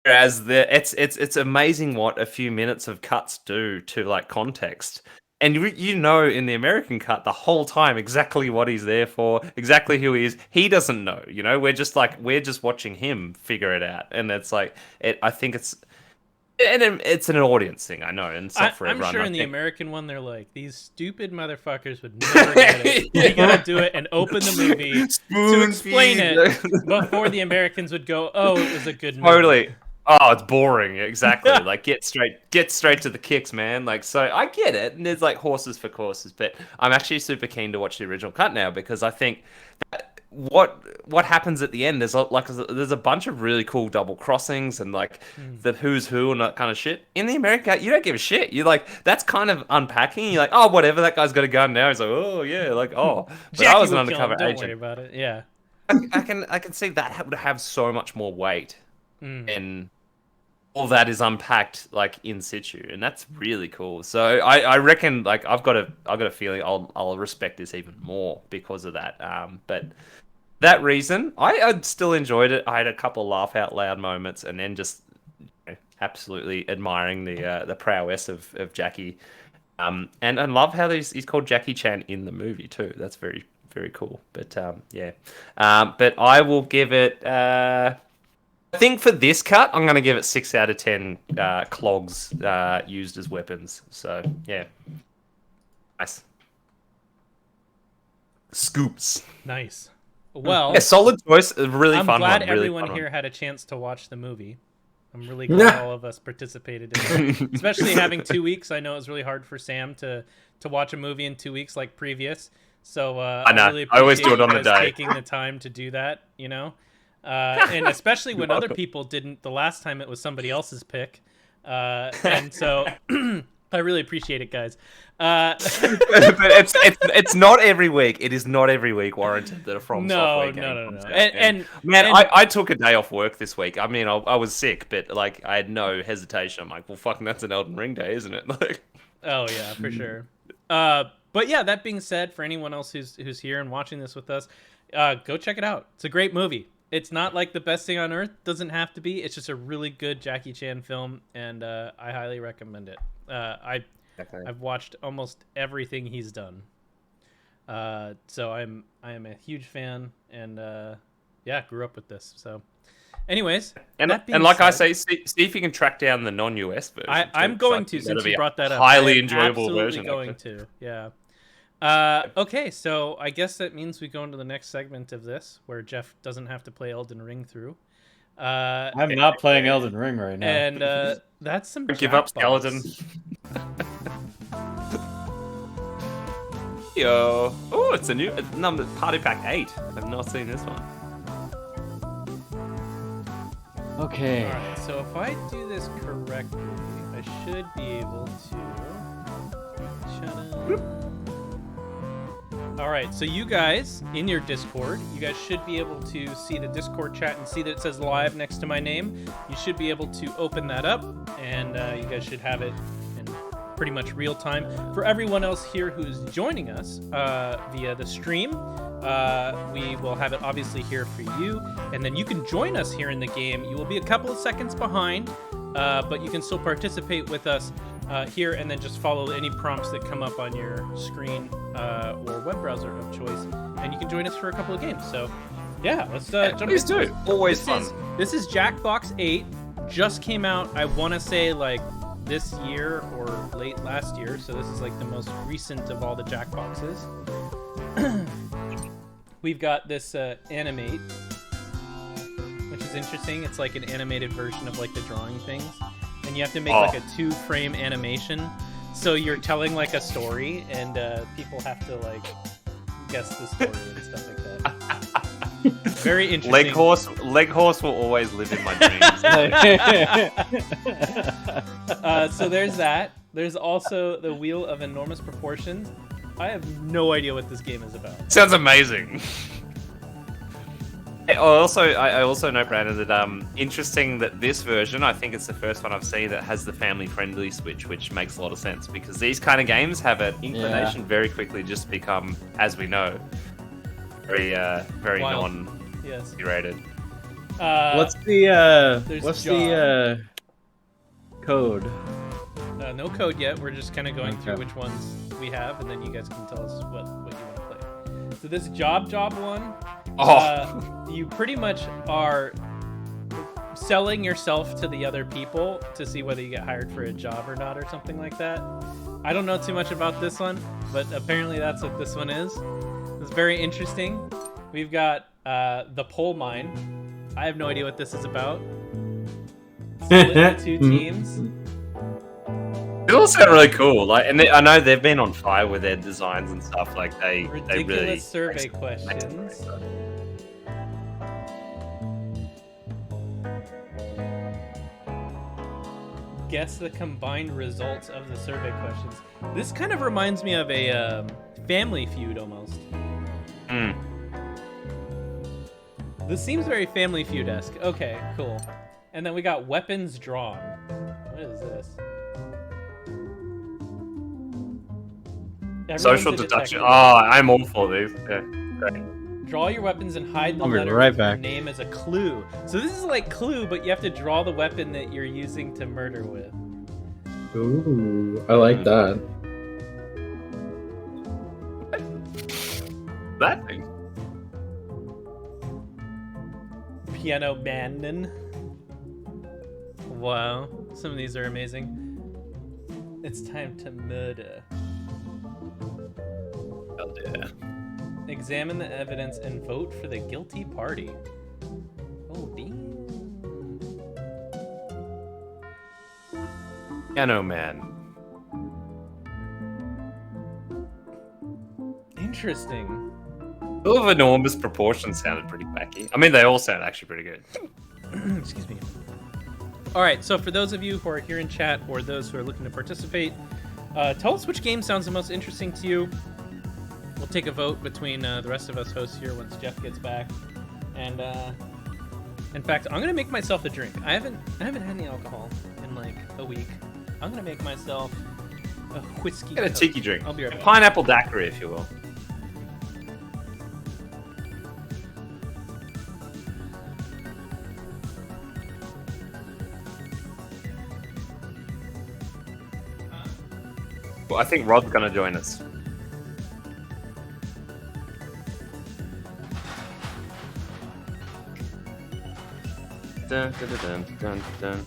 Whereas it's amazing what a few minutes of cuts do to like context. And in the American cut the whole time exactly what he's there for, exactly who he is. He doesn't know, We're just watching him figure it out. And it's like I think it's an audience thing, I know, and it's not for everyone. I'm sure in the American one they're like, these stupid motherfuckers would never get it. They gotta do it and open the movie to explain it before the Americans would go, oh, it was a good movie. Totally. Oh, it's boring. Exactly. Like get straight to the kicks, man. Like, so I get it. And there's like horses for courses, but I'm actually super keen to watch the original cut now because I think that what happens at the end there's a bunch of really cool double crossings and like the who's who and that kind of shit. In the American cut, you don't give a shit. You're like, that's kind of unpacking. You're like, oh, whatever, that guy's got a gun now. He's like, oh yeah, like, oh, but I was an undercover agent. Don't worry about it. Yeah. I can see that would have so much more weight. And all that is unpacked like in situ, and that's really cool. So I reckon like I've got a feeling I'll respect this even more because of that. But that reason, I still enjoyed it. I had a couple laugh out loud moments, and then just absolutely admiring the prowess of Jackie. And I love how he's called Jackie Chan in the movie too. That's very, very cool. But yeah. But I will give it. I think for this cut, I'm going to give it 6 out of 10 clogs used as weapons. So, yeah. Nice. Scoops. Nice. Well, yeah, solid choice. Really I'm fun glad one. everyone really here had a chance to watch the movie. I'm really glad all of us participated in it. Especially having 2 weeks. I know it was really hard for Sam to watch a movie in 2 weeks like previous. So I know. I really I always do it on the day. Taking the time to do that, and especially when other people didn't. The last time it was somebody else's pick, and so I really appreciate it, guys. But it's not every week. It is not every week warranted that a From Software game comes out. And I took a day off work this week. I mean, I was sick, but like I had no hesitation. I'm like, well, fucking, that's an Elden Ring day, isn't it? Like, oh yeah, for sure. But yeah, that being said, for anyone else who's here and watching this with us, go check it out. It's a great movie. It's not like the best thing on earth. Doesn't have to be. It's just a really good Jackie Chan film, and I highly recommend it. I've watched almost everything he's done, so I am a huge fan, and grew up with this. So, anyways, and like I say, see if you can track down the non-US version. I'm going to, since you brought that up. Highly enjoyable version. Going to, yeah. Okay, so I guess that means we go into the next segment of this, where Jeff doesn't have to play Elden Ring through. I'm not playing Elden Ring right now. And that's some give up, skeleton. Yo. Oh, it's a new number, Party Pack 8. I've not seen this one. Okay. Alright, so if I do this correctly, I should be able to... Alright, so you guys, in your Discord, you guys should be able to see the Discord chat and see that it says live next to my name. You should be able to open that up, and you guys should have it in pretty much real time. For everyone else here who's joining us via the stream, we will have it obviously here for you, and then you can join us here in the game. You will be a couple of seconds behind, but you can still participate with us here, and then just follow any prompts that come up on your screen or web browser of choice, and you can join us for a couple of games. So, yeah, let's jump Please into it. do. Always fun. This is Jackbox 8. Just came out, I want to say, like, this year or late last year, so this is like the most recent of all the Jackboxes. We've got this animate, which is interesting. It's like an animated version of like the drawing things, and you have to make like a 2-frame animation. So you're telling like a story, and people have to like guess the story and stuff like that. Very interesting. Leg horse will always live in my dreams. So there's that. There's also the Wheel of Enormous Proportions. I have no idea what this game is about. Sounds amazing. I also know, Brandon, that interesting that this version, I think it's the first one I've seen that has the family-friendly switch, which makes a lot of sense because these kind of games have an inclination very quickly just become, as we know, very non-curated. What's the code? No code yet. We're just kind of going through which ones we have, and then you guys can tell us what you want to play. So this job one, you pretty much are selling yourself to the other people to see whether you get hired for a job or not, or something like that. I don't know too much about this one, but apparently that's what this one is. It's very interesting. We've got the Pole Mine. I have no idea what this is about. Split into 2 teams. It all sound really cool. Like, and I know they've been on fire with their designs and stuff. Like they Ridiculous really survey questions. Guess the combined results of the survey questions. This kind of reminds me of a Family Feud almost. This seems very Family Feud-esque. Okay, cool. And then we got weapons drawn. What is this? Social deduction. Oh, I'm all for these. Okay, great. Draw your weapons and hide the letter of your name as a clue. So this is like Clue, but you have to draw the weapon that you're using to murder with. Ooh, I like that. That thing. Piano Man. Wow, some of these are amazing. It's time to murder. Oh, yeah. Examine the evidence and vote for the guilty party. Oh, damn. Piano Man. Interesting. All of Enormous Proportions sounded pretty wacky. I mean, they all sound actually pretty good. Excuse me. All right, so for those of you who are here in chat or those who are looking to participate, tell us which game sounds the most interesting to you. We'll take a vote between the rest of us hosts here once Jeff gets back. And in fact, I'm gonna make myself a drink. I haven't had any alcohol in like a week. I'm gonna make myself a whiskey. Get a tiki drink. I'll be right back. Pineapple daiquiri, if you will. Well, I think Rod's gonna join us. Dun, dun, dun, dun, dun.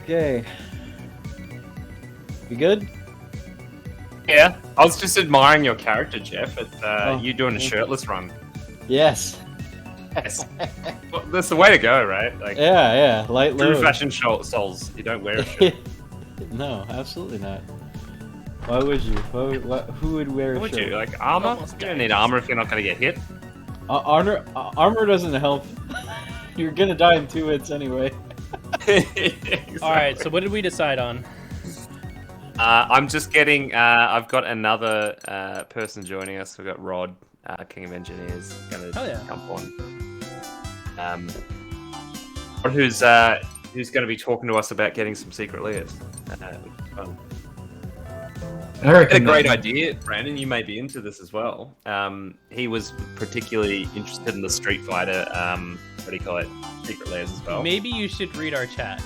Okay. You good? Yeah, I was just admiring your character, Jeff. You doing a shirtless run. Yes. Yes. Well, that's the way to go, right? Like, Yeah. Light true load. fashion souls. You don't wear a shirt. No, absolutely not. Why would you? Who would wear a What would shirt? you like armor? You don't need armor if you're not going to get hit. Armor doesn't help. You're gonna die in 2 hits anyway. Exactly. All right, so what did we decide on? I'm just getting. I've got another person joining us. We've got Rod, King of Engineers, going to jump on. Rod, who's going to be talking to us about getting some secret layers. Which is fun. I reckon Had a great that- idea, Brandon. You may be into this as well. He was particularly interested in the Street Fighter, what do you call it, secret layers as well. Maybe you should read our chat.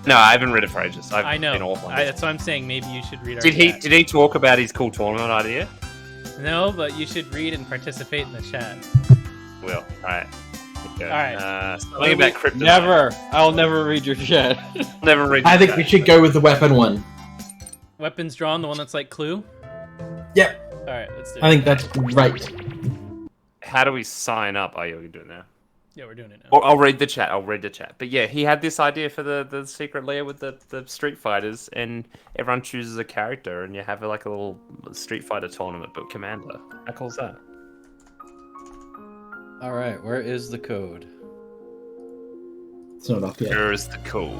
No, I haven't read it for ages. I know. Been off on it. That's what I'm saying. Maybe you should read our Did chat. he talk about his cool tournament idea? No, but you should read and participate in the chat. Well, alright. Okay. Alright. Something about kryptonite. Never. I'll never read your chat. Never read I your think chat. we should go with the weapon one. Weapons drawn, the one that's like Clue. Yep, All right, let's do it. I think that's great. How do we sign up? Oh, yeah, we can do it now. Yeah, we're doing it now. Well, I'll read the chat. But yeah, he had this idea for the secret layer with the Street Fighters, and everyone chooses a character, and you have like a little Street Fighter tournament, but Commander. How cool is that? All right, where is the code? It's not up yet. Here is the code.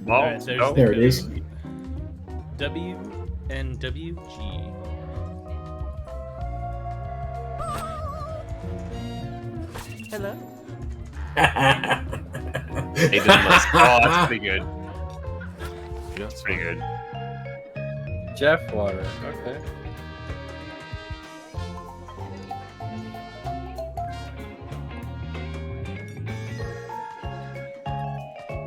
All right, there's Oh, the There it code. is. WNWG. Hello. he did this. Oh, that's pretty good. That's pretty good. Jeff Water. Okay.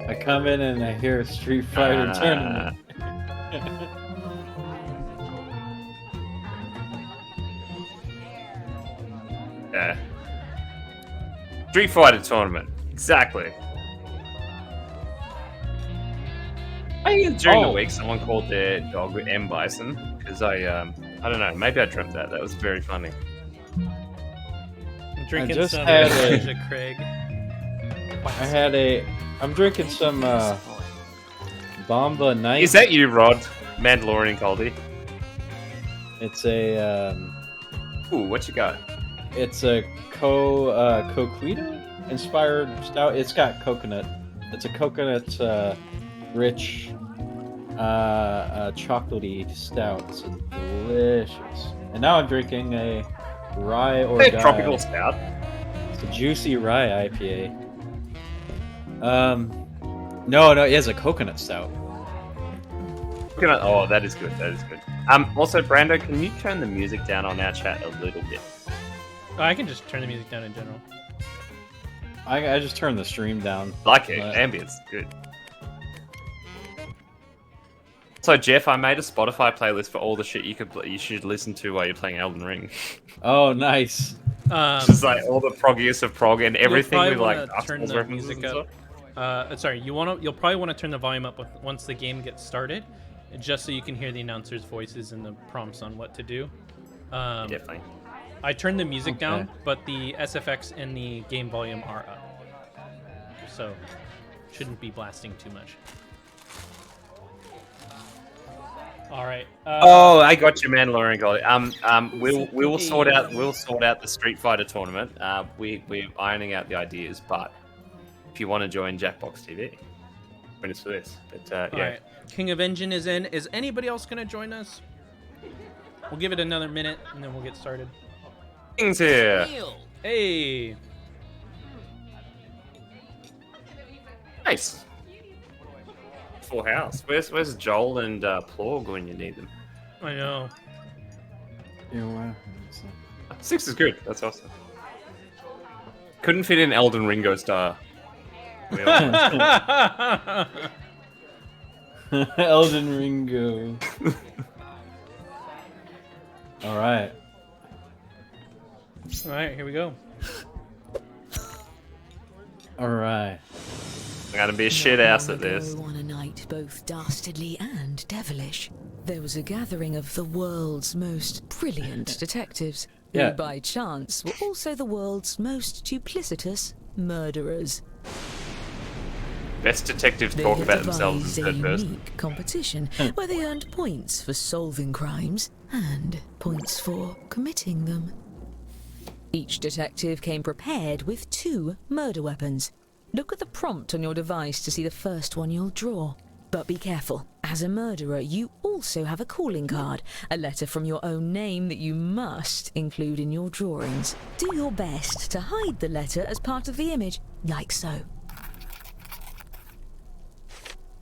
I come in and I hear a Street Fighter tournament. Yeah. Street Fighter tournament. Exactly. During the week, someone called their dog M Bison because I don't know. Maybe I dreamt that. That was very funny. I'm drinking just some had Asia Craig. I'm drinking some Bomba Night. Is that you, Rod? Mandalorian Coldy. It's a Ooh, what you got? it's a coquito inspired stout. It's got coconut. It's a coconut rich chocolatey stout. It's delicious. And now I'm drinking a rye or Hey, die. tropical stout. It's a juicy rye IPA. No, it is a coconut stout. Oh, that is good. That is good. Also, Brando, can you turn the music down on our chat a little bit? Oh, I can just turn the music down in general. I just turned the stream down. Like it, But- ambience, good. So, Jeff, I made a Spotify playlist for all the shit you should listen to while you're playing Elden Ring. Oh, nice. Just like all the proggiest of prog and everything probably with like wanna Dark turn Souls the references music and up. stuff. Sorry, you'll probably want to turn the volume up once the game gets started, just so you can hear the announcers' voices and the prompts on what to do. Definitely. I turned the music Okay. down, but the SFX and the game volume are up, so shouldn't be blasting too much. All right. Oh, I got you, Mandalorian Gold. We'll sort out the Street Fighter tournament. We're ironing out the ideas, but if you want to join Jackbox TV, when it's for this. But All yeah, right. King of Engine is in. Is anybody else gonna join us? We'll give it another minute and then we'll get started. King's here. Hey. Nice. Full house. Where's Joel and Plorg when you need them? I know. Yeah, wow. 6 is good. That's awesome. Couldn't fit in Elden Ringo Star. We all know. Elden Ringo. All right. All right, here we go. All right. I'm gonna be a shit ass at this. On a night both dastardly and devilish, there was a gathering of the world's most brilliant detectives, Yeah. who by chance were also the world's most duplicitous murderers. Best detectives They talk had about themselves devised in a third person. unique competition where they earned points for solving crimes and points for committing them. Each detective came prepared with 2 murder weapons. Look at the prompt on your device to see the first one you'll draw. But be careful. As a murderer, you also have a calling card, a letter from your own name that you must include in your drawings. Do your best to hide the letter as part of the image, like so.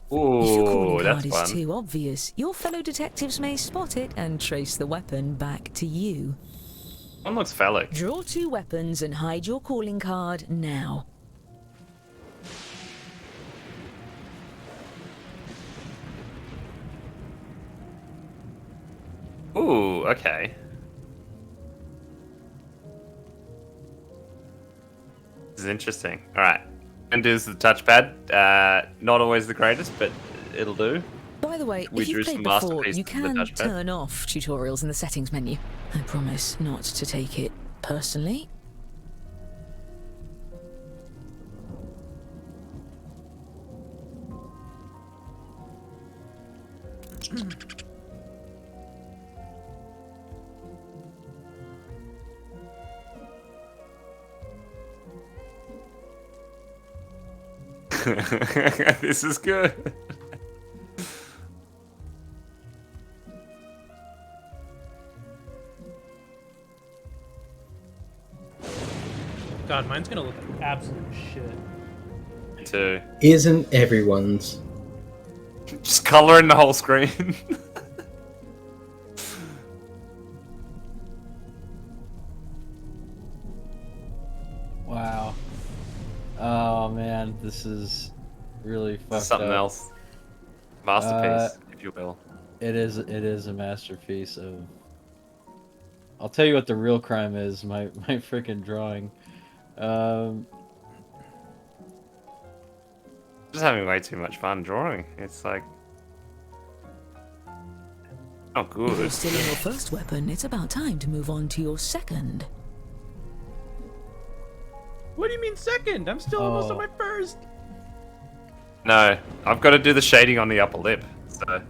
If your Ooh, calling that's card is fun. too obvious, your fellow detectives may spot it and trace the weapon back to you. One looks phallic. Draw 2 weapons and hide your calling card now. Ooh, okay. This is interesting. All right. And does the touchpad. Not always the greatest, but it'll do. By the way, We if drew you've some played before, masterpieces you with the can touchpad. turn off tutorials in the settings menu. I promise not to take it personally. This is good. God, mine's gonna look like absolute shit. Me too. Isn't everyone's? Just coloring the whole screen. Wow. Oh man, this is really fucked Something up. else. Masterpiece, if you will. It is a masterpiece of. I'll tell you what the real crime is. My freaking drawing. Just having way too much fun drawing. It's like, oh, If you're good. still in your first weapon, it's about time to move on to your second. What do you mean second? I'm still almost on Oh. my first. No, I've got to do the shading on the upper lip. So,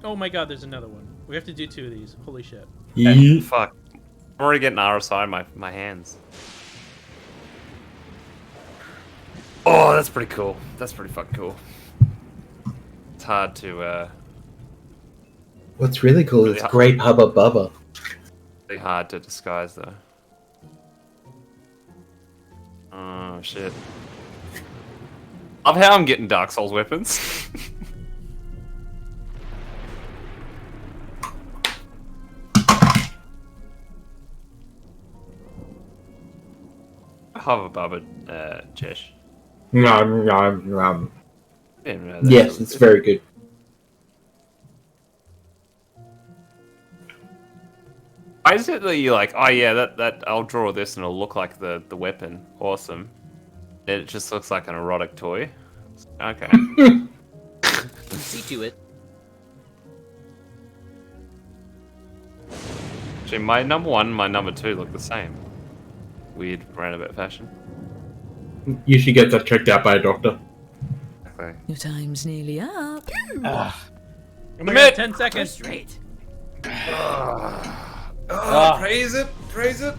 Oh my god, there's another one. We have to do 2 of these. Holy shit. fuck. I'm already getting RSI in my hands. Oh, that's pretty cool. That's pretty fucking cool. It's hard to, What's really cool Really is hard. Grape Hubba Bubba. really hard to disguise though. Oh shit. Love how I'm getting Dark Souls weapons. Hubba Bubba, Chesh. Nom, nom, nom. Didn't know that. Yes, it's very good. Why is it that you're like, oh yeah, that I'll draw this and it'll look like the weapon. Awesome. And it just looks like an erotic toy. Okay. See to it. Actually, my number 1 and my number 2 look the same. Weird roundabout fashion. You should get that checked out by a doctor. Exactly. Your time's nearly up. Oh my god, 10 seconds. Straight. Praise it! Praise it!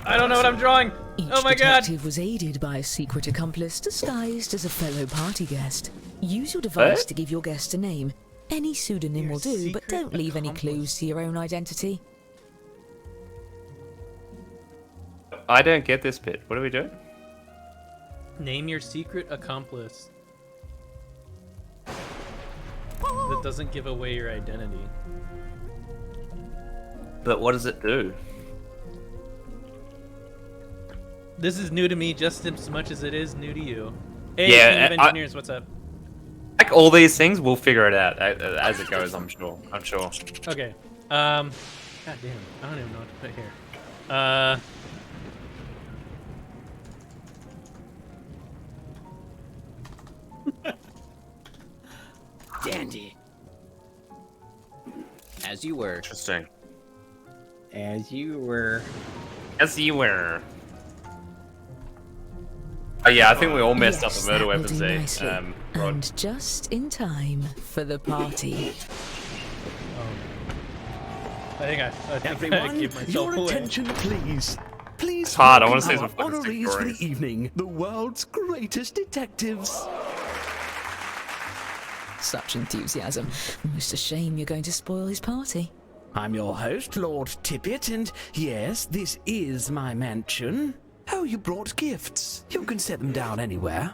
I don't know what I'm drawing. Each Oh my god. detective was aided by a secret accomplice disguised as a fellow party guest. Use your device Eh? to give your guest a name. Any pseudonym Your will do, but secret don't leave any accomplice. clues to your own identity. I don't get this bit. What are we doing? Name your secret accomplice. That doesn't give away your identity. But what does it do? This is new to me just as much as it is new to you. Hey, Yeah, team of I- engineers, what's up? Like all these things, we'll figure it out as it goes. I'm sure. Okay. God damn. I don't even know what to put here. Dandy. As you were. Interesting. As you were. As you were. Oh yeah, I think we all messed Yes, up the murder that will weapons do there. nicely. Rod. And just in time for the party. I think I Everyone, give myself your away. attention, please. Please It's hard, I wanna welcome see some our fucking sick honorees for drawings. the evening, the world's greatest detectives. Such enthusiasm. Almost a shame you're going to spoil his party. I'm your host, Lord Tippett, and yes, this is my mansion. Oh, you brought gifts. You can set them down anywhere.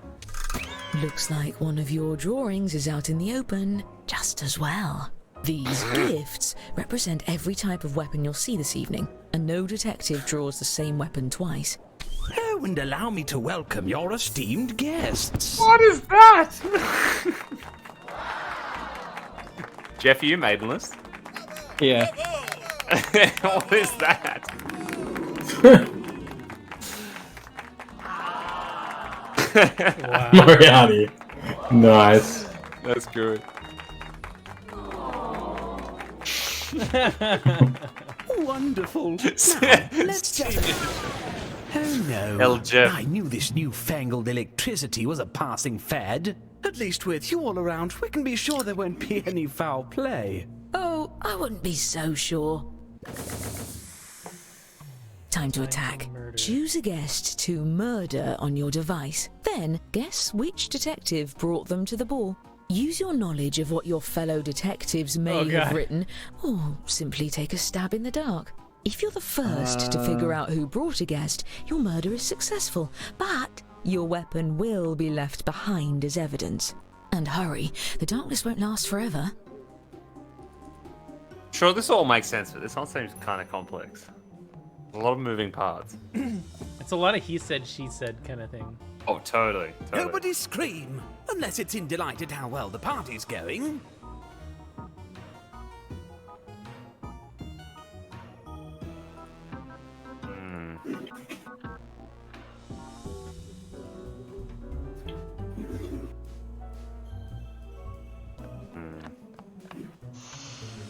Looks like one of your drawings is out in the open just as well. These gifts represent every type of weapon you'll see this evening, and no detective draws the same weapon twice. Oh, and allow me to welcome your esteemed guests. What is that? Jeff, are you maidenless? Yeah. What is that? Wow. Moriarty. Nice. That's good. Wonderful. Now, let's just... Oh no, El Jeff. I knew this newfangled electricity was a passing fad. At least with you all around, we can be sure there won't be any foul play. Oh, I wouldn't be so sure. Time to attack. Choose a guest to murder on your device. Then guess which detective brought them to the ball. Use your knowledge of what your fellow detectives may have written, or simply take a stab in the dark. If you're the first to figure out who brought a guest, your murder is successful, but your weapon will be left behind as evidence. And hurry, the darkness won't last forever. Sure, this all makes sense, but this one seems kind of complex. A lot of moving parts. It's a lot of he said, she said kind of thing. Oh, totally. Nobody scream, unless it's in delight at how well the party's going.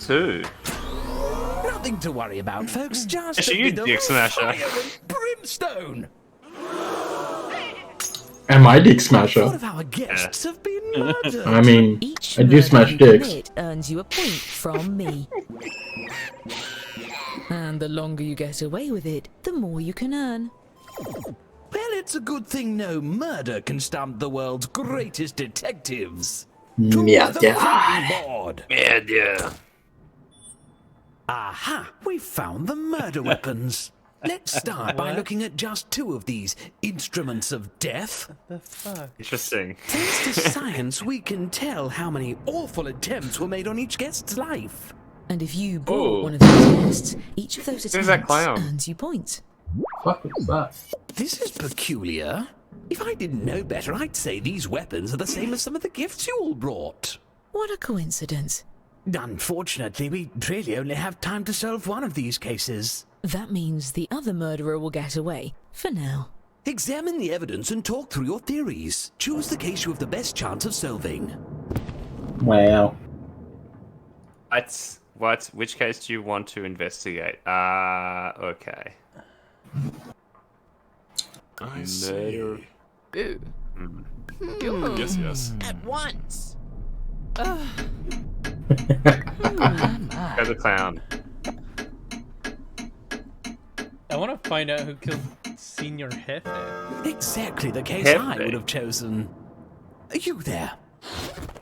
Two. Nothing to worry about, folks. Just Actually, a you bit dick of smasher. fire and brimstone. Am I Dick Smasher? One of our guests have been murdered. I mean, Each I do murder smash you dicks. commit earns you a point from me. And the longer you get away with it, the more you can earn. Well, it's a good thing no murder can stump the world's greatest detectives. To Yeah, the yeah. voting board. Yeah. Aha! We've found the murder weapons. Let's start by What? looking at just two of these instruments of death. The fuck? Interesting. Thanks to science, we can tell how many awful attempts were made on each guest's life. And if you brought Oh. one of those guests, each of those Who's that attempts clown? earns you points. Fuck was that? This is peculiar. If I didn't know better, I'd say these weapons are the same as some of the gifts you all brought. What a coincidence. Unfortunately, we really only have time to solve one of these cases. That means the other murderer will get away, for now. Examine the evidence and talk through your theories. Choose the case you have the best chance of solving. Wow. Which case do you want to investigate? Okay. I see. Boo. Yes. At once. Go the clown. I want to find out who killed Senior Jefe. Exactly the case Heavy. I would have chosen. You there.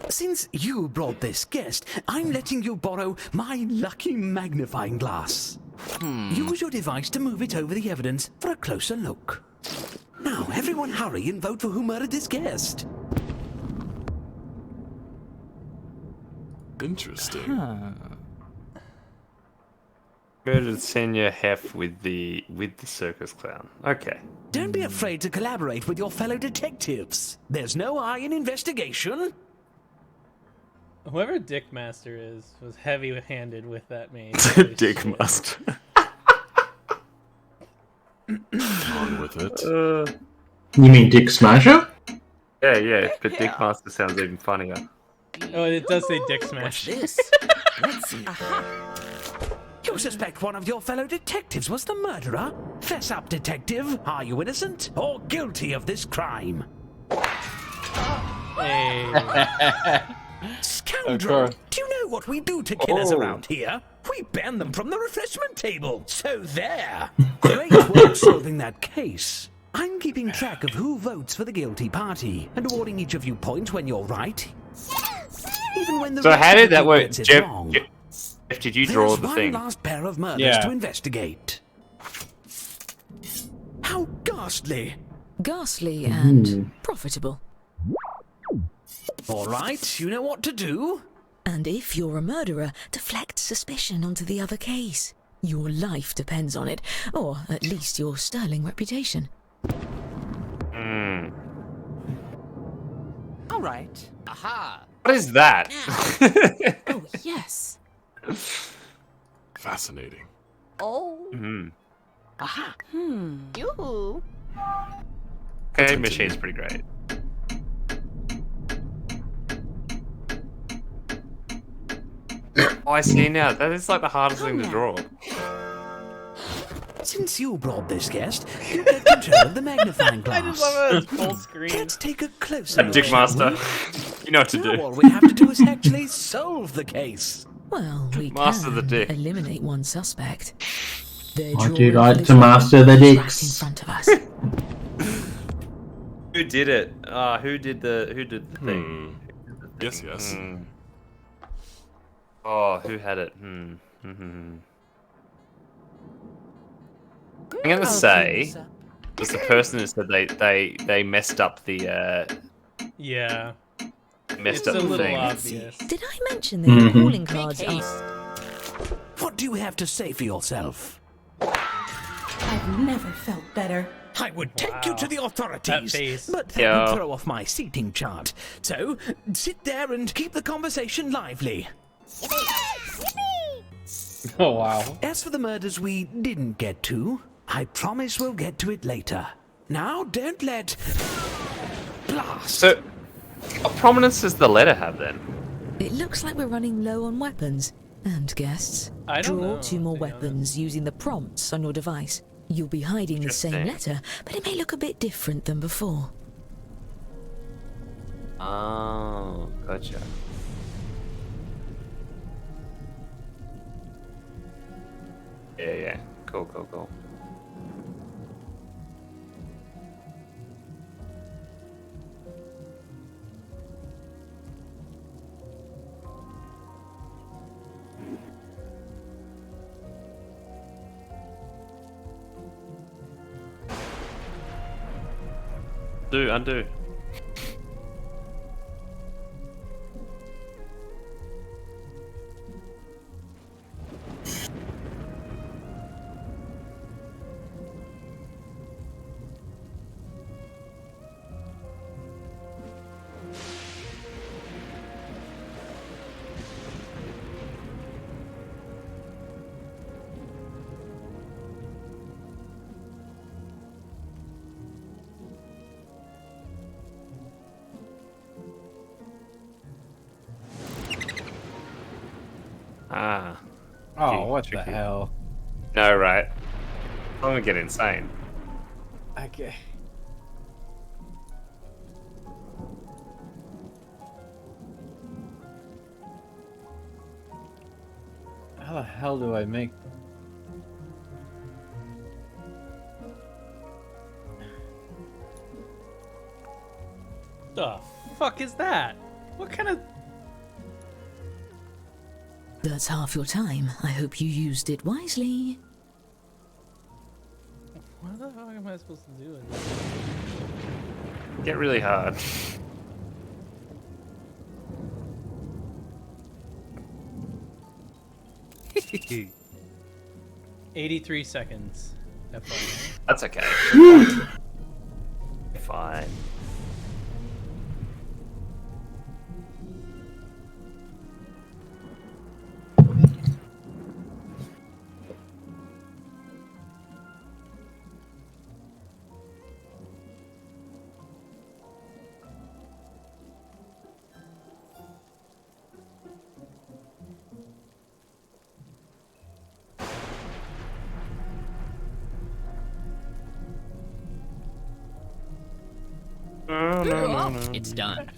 Since you brought this guest, I'm letting you borrow my lucky magnifying glass. Use your device to move it over the evidence for a closer look. Now, everyone hurry and vote for who murdered this guest. Interesting. Murdered Senior Hef with the circus clown. Okay. Don't be afraid to collaborate with your fellow detectives. There's no I in investigation. Whoever Dick Master is was heavy-handed with that maze. Dick must. On with it. You mean Dick Smasher? Yeah, but Dick Master sounds even funnier. Oh, it does say Dick What's Smash. this? Let's see. You suspect one of your fellow detectives was the murderer? Fess up, detective. Are you innocent or guilty of this crime? Hey. Scoundrel! Of course. Do you know what we do to killers around here? We ban them from the refreshment table. So there. Great work solving that case. I'm keeping track of who votes for the guilty party and awarding each of you points when you're right. Even when the So rest how of did the that group work? gets it Jeff, wrong. did you draw There's the one thing? last pair of murders Yeah. to investigate. How ghastly! Ghastly and profitable. All right, you know what to do. And if you're a murderer, deflect suspicion onto the other case. Your life depends on it, or at least your sterling reputation. All right. Aha! What is that? Oh, yes. Fascinating. Oh. Aha! Yoo-hoo. Okay, machine's pretty great. Oh, I see now. That is like the hardest thing to draw. Since you brought this guest, you get control of the magnifying glass. I just love how it's full screen. Let's take a closer look. Magic Master. shall You know what to we? Now do. all we have to do is actually solve the case. Well, we Master the can dick. eliminate one suspect. They're I drawing do like to this master the right dicks. in front of us. Who did it? Who did the thing? Yes, yes. Oh, who had it? I'm gonna say it was the person who said they messed up the Yeah. messed It's up a the little thing. obvious. Did I mention that the calling cards Make are... haste. What do you have to say for yourself? I've never felt better. I would take you to the authorities, That face. but that Yeah. would throw off my seating chart. So, sit there and keep the conversation lively. Oh wow. As for the murders we didn't get to, I promise we'll get to it later. Now, don't let... Blast! So, what prominence does the letter have then? It looks like we're running low on weapons. And guests, I don't draw know, 2 more to be weapons using the prompts on your device. You'll be hiding the same Interesting. letter, but it may look a bit different than before. Oh, gotcha. Yeah. Cool. Undo. Ah. Oh, what the tricky. hell? No, right. I'm gonna get insane. Okay. How the hell do I make... The fuck is that? What kind of... That's half your time. I hope you used it wisely. What the fuck am I supposed to do with this? Get really hard. 83 seconds. FYI. That's okay. Fine. It's done.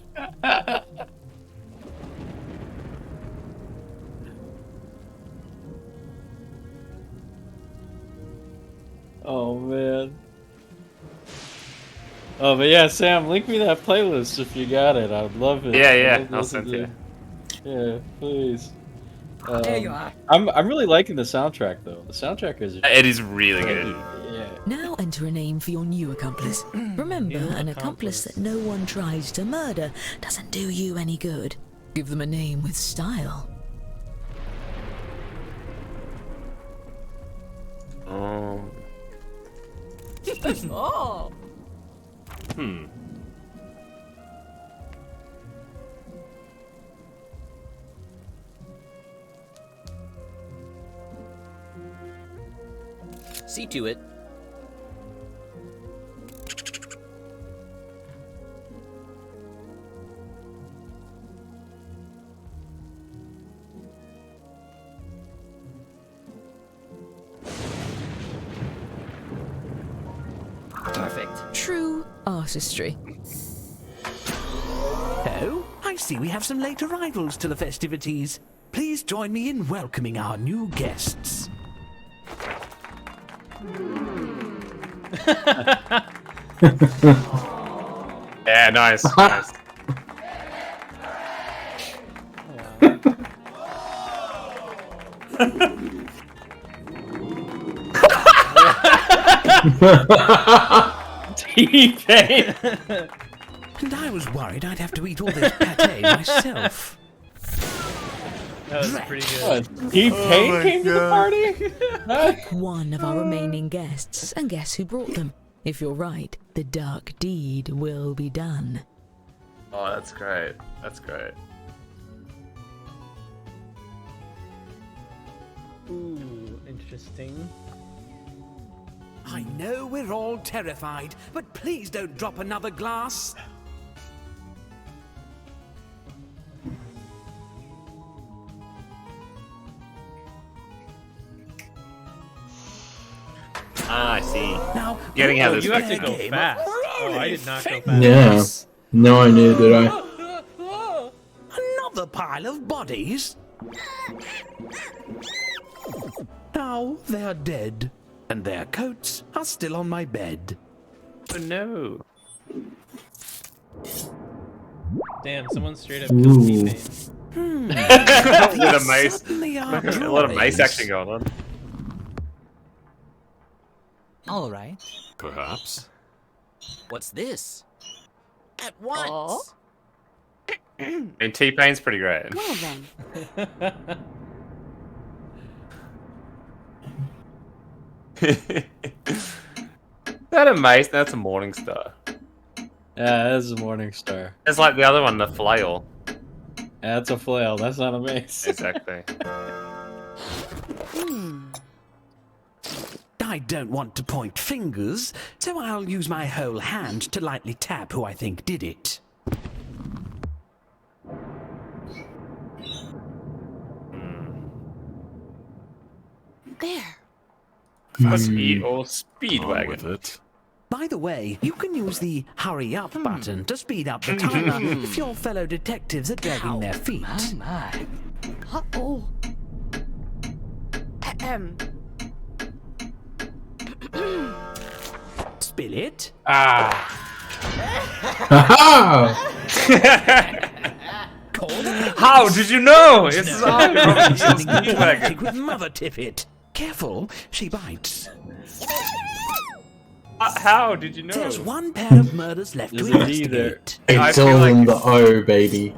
Oh man. Oh, but yeah, Sam, link me that playlist if you got it. I'd love it. Yeah, I'd love to I'll listen send to you. Yeah, please. There you are. I'm really liking the soundtrack though. The soundtrack is It is really good. yeah. Now enter a name for your new accomplice. Remember, New an accomplice that no one tries to murder doesn't do you any good. Give them a name with style. Oh. See to it. Perfect. True artistry. Oh, I see we have some late arrivals to the festivities. Please join me in welcoming our new guests. Yeah, nice. Nice. T-Pain. And I was worried I'd have to eat all this pate myself. That was pretty good. T-Pain came to the party? Pick one of our remaining guests and guess who brought them. If you're right, the dark deed will be done. Oh, that's great. That's great. Ooh, interesting. I know we're all terrified, but please don't drop another glass. Ah, I see. Now, Getting how who this You knows have to their go game fast. of Oh, I did not go rolling fast. Yeah. fingers? No idea, did I? Another pile of bodies? Now they're dead, and their coats are still on my bed. Oh no. Damn, someone straight up killed T-Pain. With a mace. Certainly are A lot of mace drawings. action going on. All right. Perhaps. What's this? At once. And T-Pain's pretty great. Well then. That a mace? That's a morning star. Yeah, that's a morning star. It's like the other one, the flail. Yeah, that's a flail. That's not a mace. Exactly. I don't want to point fingers, so I'll use my whole hand to lightly tap who I think did it. There. A speed or On speedwagon. with it. By the way, you can use the hurry up button to speed up the timer if your fellow detectives are dragging their feet. My. Uh-oh. Ahem. Spill it. Aha! Call the How did you know? It's Something Speedwagon. dramatic with Mother Tippet. Careful, she bites. How did you know? There's one pair of murders left to There's a D there. investigate. I It's feel all like- in the O, baby.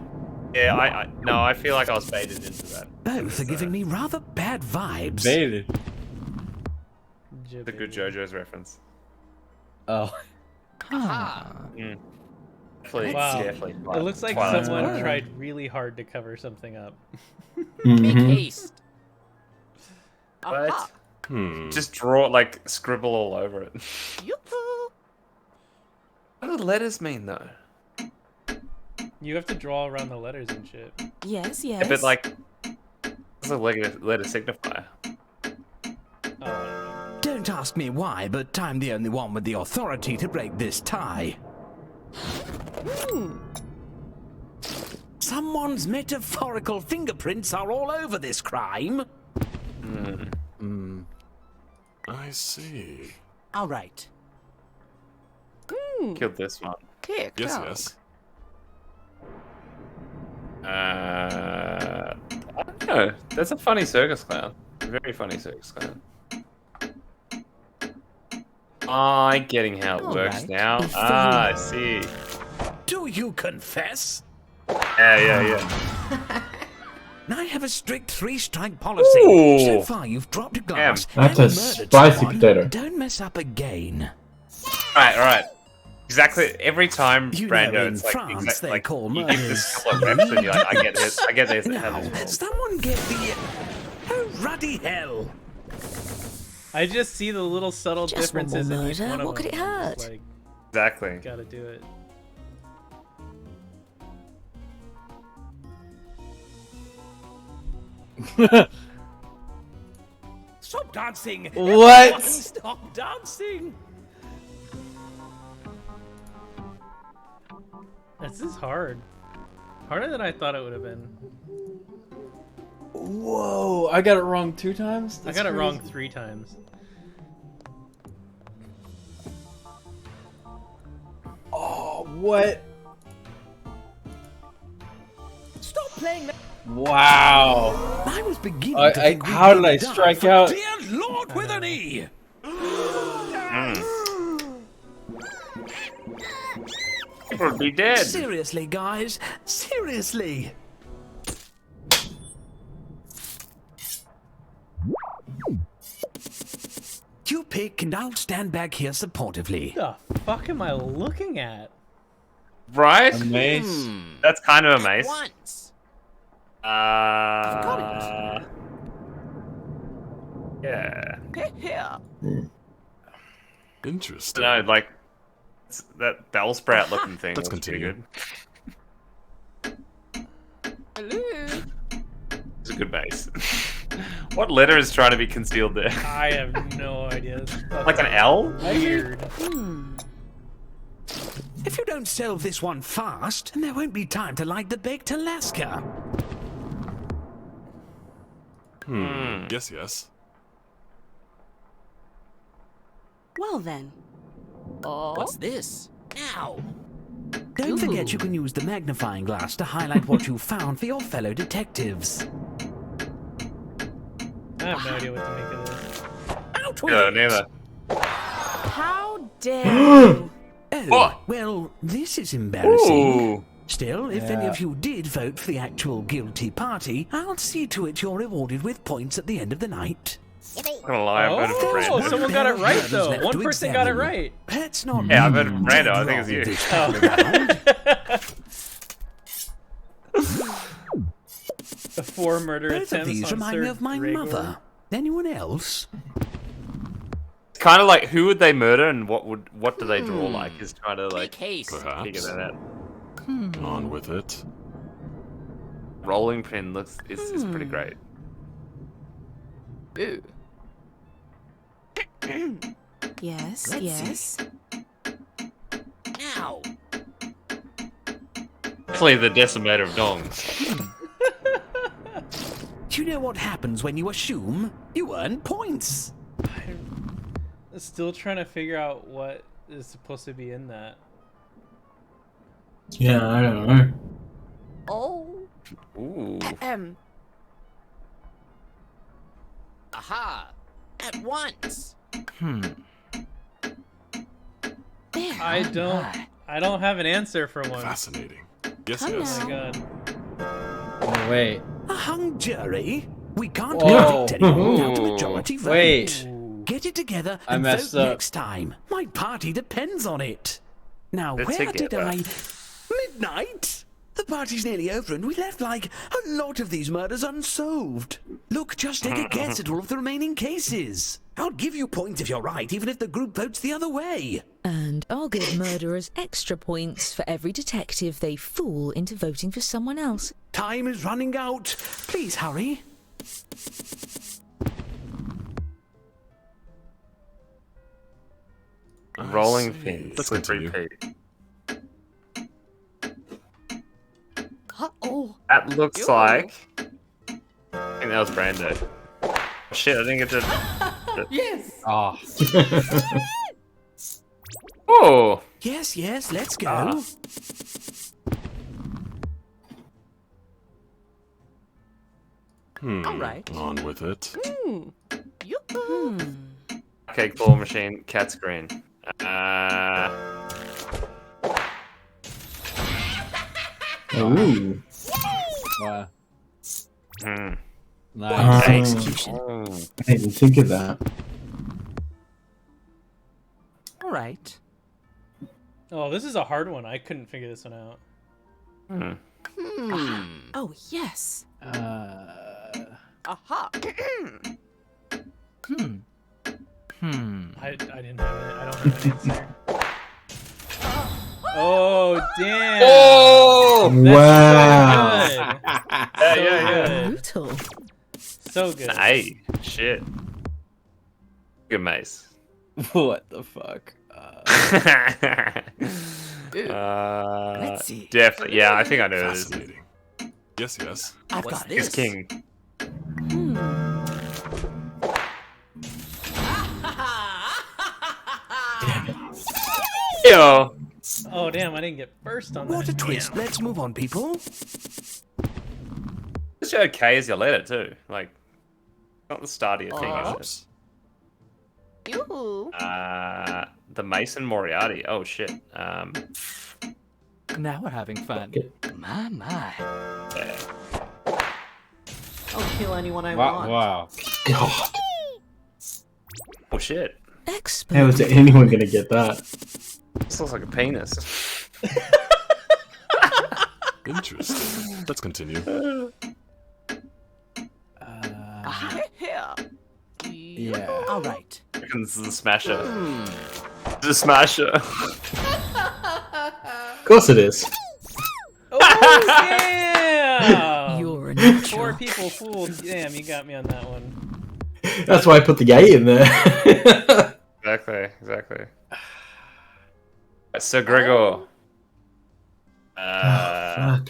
Yeah, no, I feel like I was baited into that. Both are giving me rather bad vibes. Baited. The good JoJo's reference. Oh. Please, Wow. definitely. It looks like Twilight someone Zone. tried really hard to cover something up. Make Mhm. haste. Aha. Just draw, like, scribble all over it. Yoo-hoo. What do the letters mean, though? You have to draw around the letters and shit. Yes, Yeah, yes. but, like, what's the letter signify? Oh, Don't ask me why, but I'm the only one with the authority to break this tie. Someone's metaphorical fingerprints are all over this crime. I see. All right. Killed this one. Kick. Yes, out. yes. I don't know. That's a funny circus clown. Very funny circus clown. I'm getting how it works Alright. now. Ah, I see. Do you confess? Yeah. I have a strict 3-strike policy. Ooh. So far, you've dropped a glass. That's and a murdered spicy someone. potato. Don't mess up again. Right. Exactly. Every time, You know, Brando, in it's like, France, they like call you give this murders couple of reps and you're like, I get this. I get this. Now, someone get the... Oh, ruddy hell. I just see the little subtle Just one differences more in each murder. one of What could them. it hurt? It's like, Exactly. gotta do it. Stop dancing! What? Stop dancing! This is hard. Harder than I thought it would have been. Whoa! I got it wrong 2 times. I got it wrong 3 times. Oh, what? Stop playing that! Wow! I was beginning to think we'd how did I be done strike for out? Dear Lord with an E! Would be dead. Seriously, guys. Seriously. You pick and I'll stand back here supportively. What the fuck am I looking at? Right? A mace. That's kind of a mace. Once. Yeah. Here. Interesting. No, like that bell sprout looking thing. Let's looks pretty continue. good. Hello. It's a good base. What letter is trying to be concealed there? I have no idea. Like an L? Weird. If you don't solve this one fast, then there won't be time to light the baked Alaska. Yes. Well then. What's this? Now. Don't forget you can use the magnifying glass to highlight what you found for your fellow detectives. I have no idea what to make of this. Out with No, it! neither. How dare you? Oh, well, this is embarrassing. Ooh. Still, if any of you did vote for the actual guilty party, I'll see to it you're rewarded with points at the end of the night. I'm gonna lie, I voted for Oh, Brando. someone got it right Murders though. left One to person got it examine. right. Let's not Yeah, I voted for Brando. I think it's you. this time around. The 4 murder Both of attempts these on remind me Sir of my Gregor. mother. Anyone else? It's kind of like who would they murder and what do they draw like? Is trying to like Make haste. figure Perhaps. that out. On with it. Rolling pin looks is pretty great. Boo. Yes, Let's yes. Now. Definitely the decimator of dongs. Do you know what happens when you assume? You earn points. I'm still trying to figure out what is supposed to be in that. Yeah, I don't know. Oh. Ooh. Aha. At once. There. I don't have an answer for one. Fascinating. Yes, Come yes. Oh my now. god. Oh, wait. A hung jury? We can't Whoa. convict anyone without a majority vote. Wait. Get it together I and messed vote up. next time. My party depends on it. Now, Let's where did together. I... Midnight? The party's nearly over and we left, like, a lot of these murders unsolved. Look, just take a guess at all of the remaining cases. I'll give you points if you're right, even if the group votes the other way. And I'll give murderers extra points for every detective they fool into voting for someone else. Time is running out. Please hurry. Rolling see. pin. Let's Slippery continue. Pete. Uh-oh. That looks like. I think that was Brando. Oh, shit, I didn't get to. Yes. Ah. Oh! Yes, yes, let's go. Ah. All right. On with it. You. Okay, claw machine. Cat's green. Ooh. Wow. Hmm. Nice. Execution. Oh. I didn't think of that. All right. Oh, this is a hard one. I couldn't figure this one out. Hmm. Oh, yes. Aha. I didn't have it. I don't have an answer. Oh, damn. Oh! Wow. So Yeah. good. Brutal. So good. Hey, shit. Good mace. What the fuck? Let's see. Definitely. Yeah, I think I know this. Fascinating. Yes. I've What's got this? this. King. Yo. Oh, damn. I didn't get first on that. What a twist. Damn. Let's move on, people. It's okay as your letter too. Like, not the start of your thing. Is it? Yoo-hoo. The Mason Moriarty. Oh shit. Now we're having fun. My. Yeah. I'll kill anyone I Wow. want. Wow. God. Oh shit. Expert. How is anyone gonna get that? This looks like a penis. Interesting. Let's continue. Here. Yeah. All right. This is a smasher. It's a smasher. Of course it is. Oh, damn. You're a Four natural. people fooled. Damn, you got me on that one. That's why I put the gay in there. Exactly. Sir Gregor. Fuck.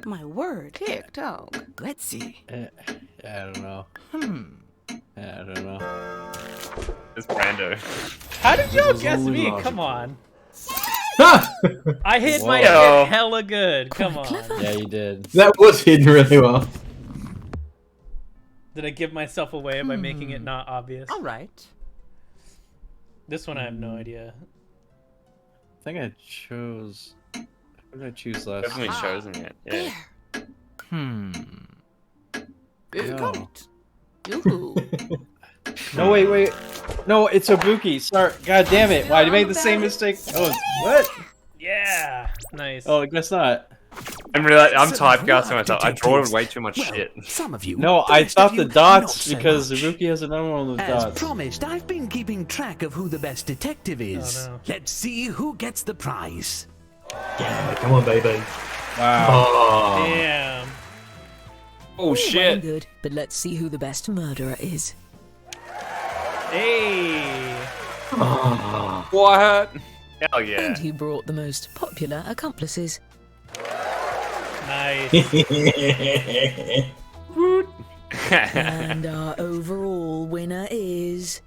My word. TikTok. Let's see. I don't know. I don't know. It's Brando. How did y'all is guess only me? logical. Come on. Ah! I hit my Whoa. hit hella good. Come on. Clever. Yeah, you did. That was hidden really well. Did I give myself away by making it not obvious? All right. This one I have no idea. I think I chose. What did I choose last? Definitely chosen it. Yeah. You No. got it. Yoo-hoo. No, wait. No, it's Ibuki. Sorry. God damn it. Why did you make the same mistake? Oh, what? Yeah. Nice. Oh, I guess not. I'm typecasting myself. I draw way too much shit. Some of you. No, the I rest thought of the you, dots not so because much. Ibuki has another one of the As dots. promised, I've been keeping track of who the best detective is. Oh, no. Let's see who gets the prize. Yeah, come on, baby. Wow. Oh. Damn. Oh Well and shit. good, but let's see who the best murderer is. Hey. Oh. What? Hell yeah. And who brought the most popular accomplices. Nice. And our overall winner is...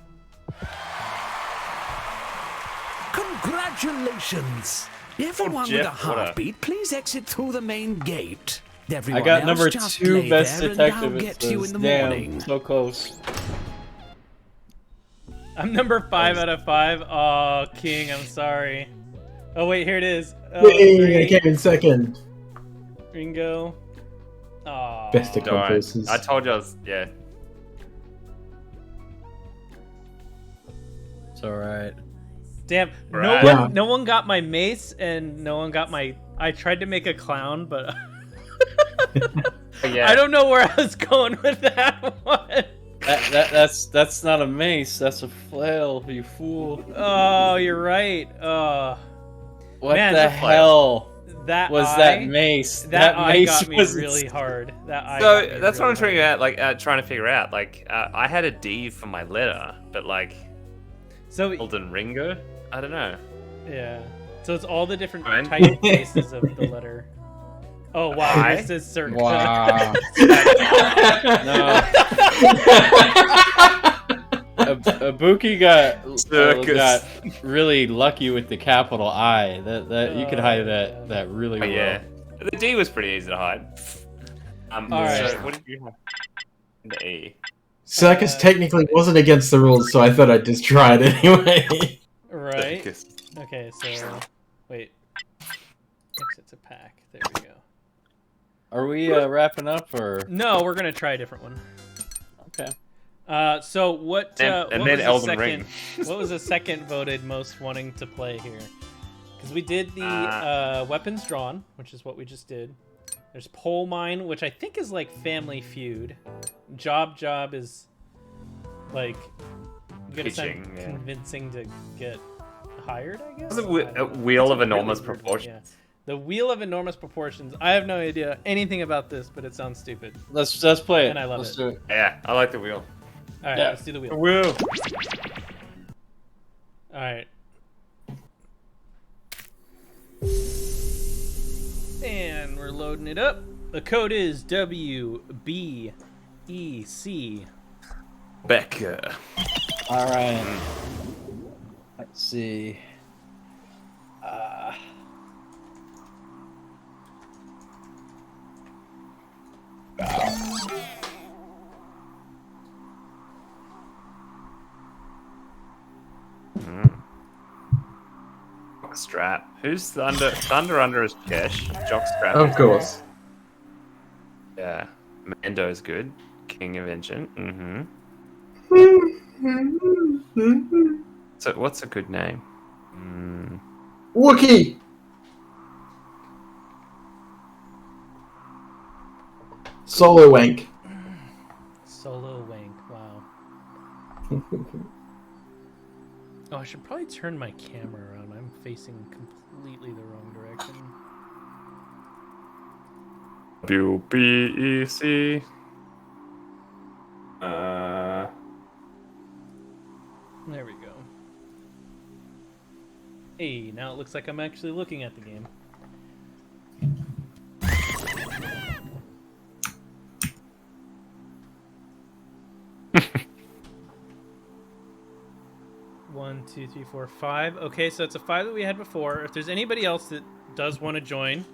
Congratulations! Everyone with a Jeff, what a- heartbeat, please exit through the main gate. Everyone I got else number just 2 lay best there and I'll detective. get It to you says, in the damn, morning. so close. I'm number 5 out of 5. Oh, King, I'm sorry. Oh, wait, here it is. Oh, Yay, I 3. came in second. Ringo. Aw. Best Darn. accomplices. I told you I was. Yeah. It's alright. Damn. Right. Yeah. No one got my mace, and no one got my... I tried to make a clown, but... Yeah. I don't know where I was going with that one. That's not a mace. That's a flail. You fool. Oh, you're right. What Man, the the hell that was eye, that mace? That eye mace got me was really hard. That eye. So got me that's what really I'm trying to hard. out. Like trying to figure out. Like I had a D for my letter, but like So Golden Ringo. I don't know. yeah. So it's all the different Fine. typefaces of the letter. Oh wow, Why? this is certain. Wow. No. Ibuki got really lucky with the capital I. That you could hide that really But Oh, well. yeah, the D was pretty easy to hide. Alright. So what did you have? The E. Circus technically wasn't against the rules, so I thought I'd just try it anyway. Right. Circus. Okay, so wait. Exit to pack. There we go. Are we wrapping up or? No, we're gonna try a different one. Okay. So what? And what then was Elden the second? Ring. What was the second voted most wanting to play here? Because we did the weapons drawn, which is what we just did. There's Pole Mine, which I think is like Family Feud. Job is like you gotta sound Pitching, yeah. convincing to get hired, I guess. It's a wheel It's of a enormous really weird- proportions. yeah. The Wheel of Enormous Proportions. I have no idea anything about this, but it sounds stupid. Let's play it. And I love Let's it. do it. Yeah, I like the wheel. All right, Yeah. let's do the wheel. Wheel. All right. And we're loading it up. The code is WBEC. Becca. All right. Let's see. Strap. Who's Thunder? Thunder under is Chesh. Jock Strap. Of course. Yeah. Mando's good. King of Ancient. So what's a good name? Wookie! Solo wank. Solo wank. Wow. Oh, I should probably turn my camera around. I'm facing completely the wrong direction. WBEC. There we go. Hey, now it looks like I'm actually looking at the game. One, two, three, four, 5. Okay, so it's a 5 that we had before. If there's anybody else that does want to join,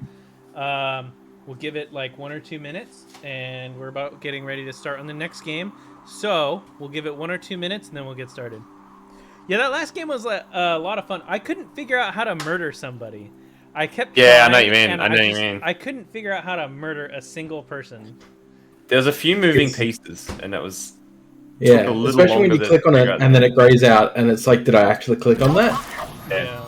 we'll give it like 1 or 2 minutes, and we're about getting ready to start on the next game. So we'll give it 1 or 2 minutes, and then we'll get started. Yeah, that last game was a lot of fun. I couldn't figure out how to murder somebody. I kept Yeah, I know trying, what you mean. and I know what you mean. I couldn't figure out how to murder a single person. There's a few moving It's- pieces, and it was Yeah, a little especially when longer you to click on it figure out and then it grays out, and it's like, did I actually click on that? Yeah.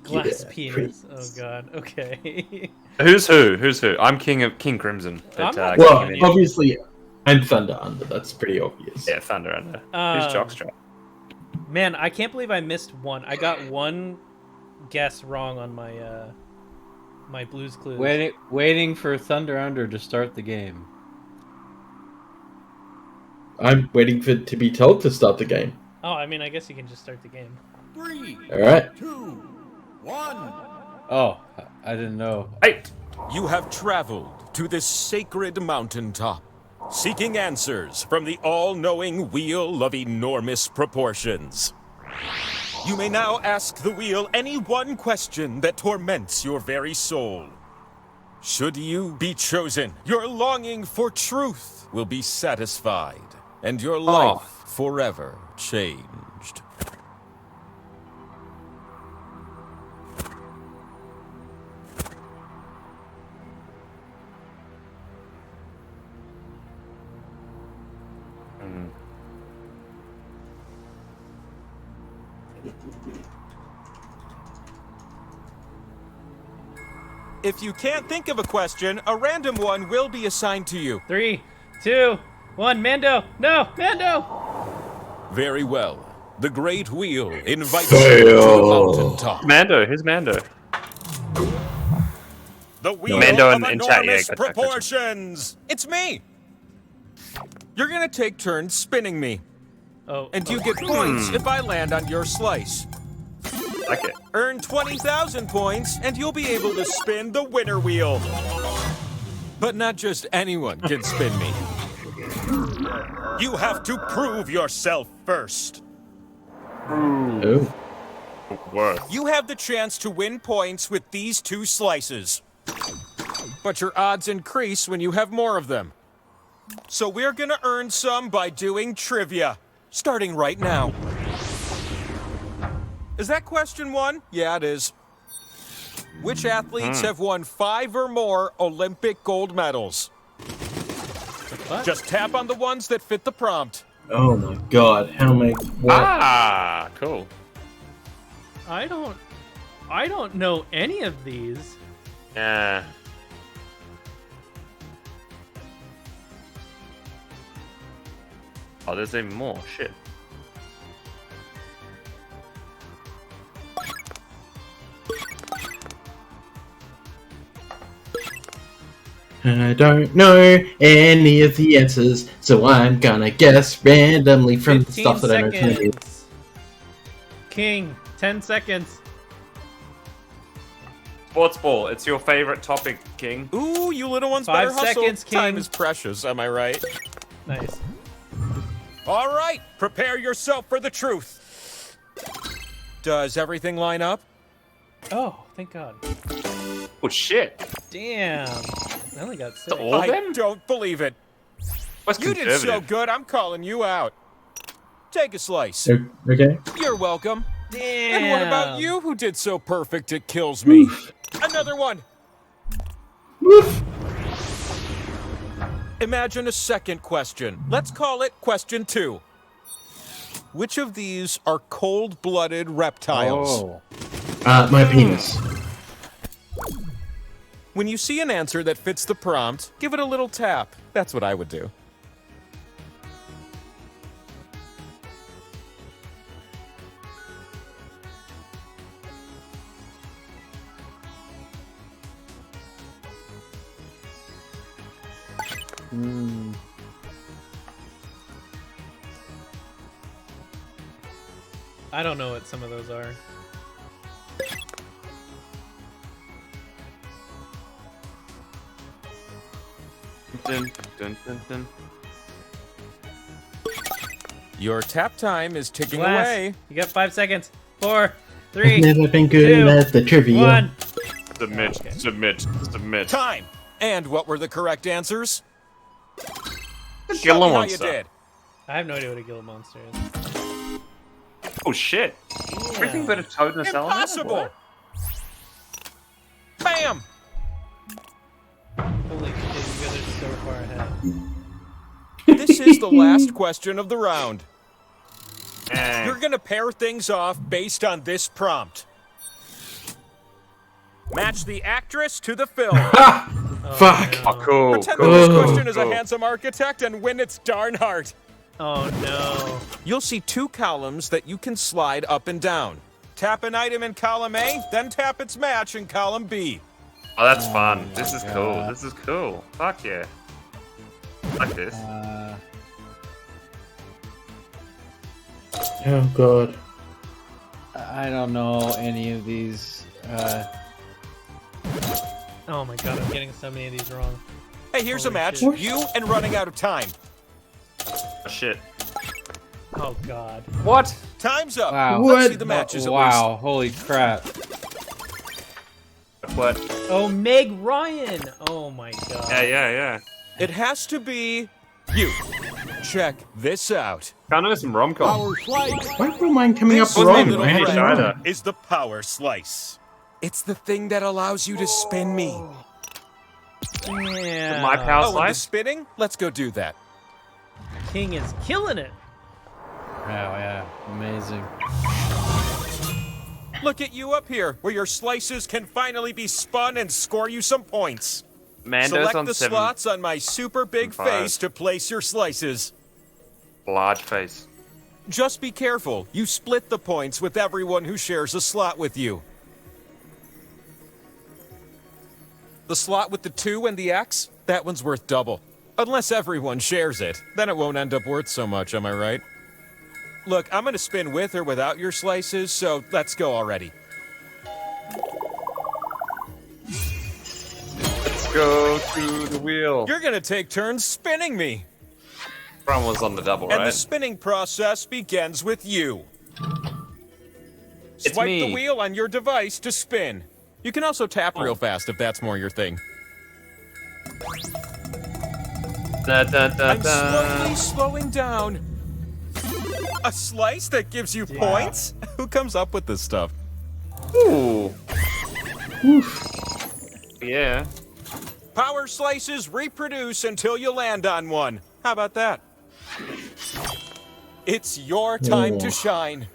Glass Yeah, penis. Oh god. Okay. Who's who? Who's who? I'm King Crimson. I'm not King Well, of Ancient. obviously, I'm Thunder Under. That's pretty obvious. Yeah, Thunder Under. Who's Jockstrap? Man, I can't believe I missed one. I got one guess wrong on my my Blue's Clues. Waiting for Thunder Under to start the game. I'm waiting for to be told to start the game. Oh, I mean, I guess you can just start the game. 3, All right. 2, 1. Oh, I didn't know. Hey! You have traveled to this sacred mountaintop, seeking answers from the all-knowing Wheel of Enormous Proportions. You may now ask the wheel any one question that torments your very soul. Should you be chosen, your longing for truth will be satisfied, and your life forever changed. If you can't think of a question, a random one will be assigned to you. 3, 2, 1. Mando! No! Mando! Very well. The Great Wheel invites you to the mountaintop. Mando. Who's Mando? The Wheel Mando of in chat, yeah, Enormous gotcha. Proportions. It's me. You're gonna take turns spinning me, Oh. and you get points if I land on your slice. Like it. Earn 20,000 points, and you'll be able to spin the winner wheel. But not just anyone can spin me. You have to prove yourself first. Oh. Worth. You have the chance to win points with these 2 slices. But your odds increase when you have more of them. So we're gonna earn some by doing trivia, starting right now. Is that question 1? Yeah, it is. Which athletes have won 5 or more Olympic gold medals? What? Just tap on the ones that fit the prompt. Oh my god, how many? What? Ah, cool. I don't know any of these. Yeah. Oh, there's even more. Shit. I don't know any of the answers, so I'm gonna guess randomly from 15 stuff that I know. seconds. King, 10 seconds. Sports ball. It's your favorite topic, King. Ooh, you little ones 5 better hustle. seconds, King. Time is precious, am I right? Nice. All right, prepare yourself for the truth. Does everything line up? Oh, thank God. Oh shit. Damn. I only got 6. all of I them? don't believe it. What's You did so good, I'm calling you out. Take a slice. Okay. You're welcome. Damn. And what about you who did so perfect it kills me? Another one. Woof. Imagine a second question. Let's call it question 2. Which of these are cold-blooded reptiles? Oh. My penis. When you see an answer that fits the prompt, give it a little tap. That's what I would do. I don't know what some of those are. Dun, dun, dun, dun. Your tap time is ticking Glass, away. you got 5 seconds. 4, 3, I've never been good 2, at the trivia. 1. Submit, Okay. submit, submit. Time. And what were the correct answers? Show me Gila how you monster. did. I have no idea what a Gila monster is. Oh shit. Freaking bit of toad in a salad. Impossible. Bam. Holy shit, you guys are so far ahead. This is the last question of the round. Eh. You're gonna pair things off based on this prompt. Match the actress to the film. Fuck. No. Oh, cool. Pretend cool. that this question is a cool. handsome architect and win its darn heart. Oh no. You'll see 2 columns that you can slide up and down. Tap an item in column A, then tap its match in column B. Oh, that's fun. This is cool. This is cool. Fuck yeah. Like this. Oh god. I don't know any of these. Oh my god, I'm getting so many of these wrong. Hey, here's a Holy match. shit. You and running out of time. Oh, shit. Oh god. What? Time's up. Wow. Let's see the matches at Wow, holy crap. What? Oh, Meg Ryan. Oh my god. Yeah, yeah, yeah. least. It has to be you. Check this out. Kind of some rom-com. Why don't mine coming up This wrong? little I had to friend know. is the power slice. It's the thing that allows you to spin me. Yeah. My power Oh, and the slice? spinning? Let's go do that. King is killing it. Wow, yeah, amazing. Look at you up here, where your slices can finally be spun and score you some points. Mando's Select on the 7. slots on my super big 5. face to place your slices. Large face. Just be careful. You split the points with everyone who shares a slot with you. The slot with the 2 and the X? That one's worth double. Unless everyone shares it. Then it won't end up worth so much, am I right? Look, I'm gonna spin with or without your slices, so let's go already. Let's go to the wheel. You're gonna take turns spinning me. Front was on the double, And the right? spinning process begins with you. It's Swipe me. the wheel on your device to spin. You can also tap real fast if that's more your thing. I'm slowly slowing down. A slice that gives you points? Who comes up with this stuff? Ooh. Yeah. Power slices reproduce until you land on one. How about that? It's your time to shine.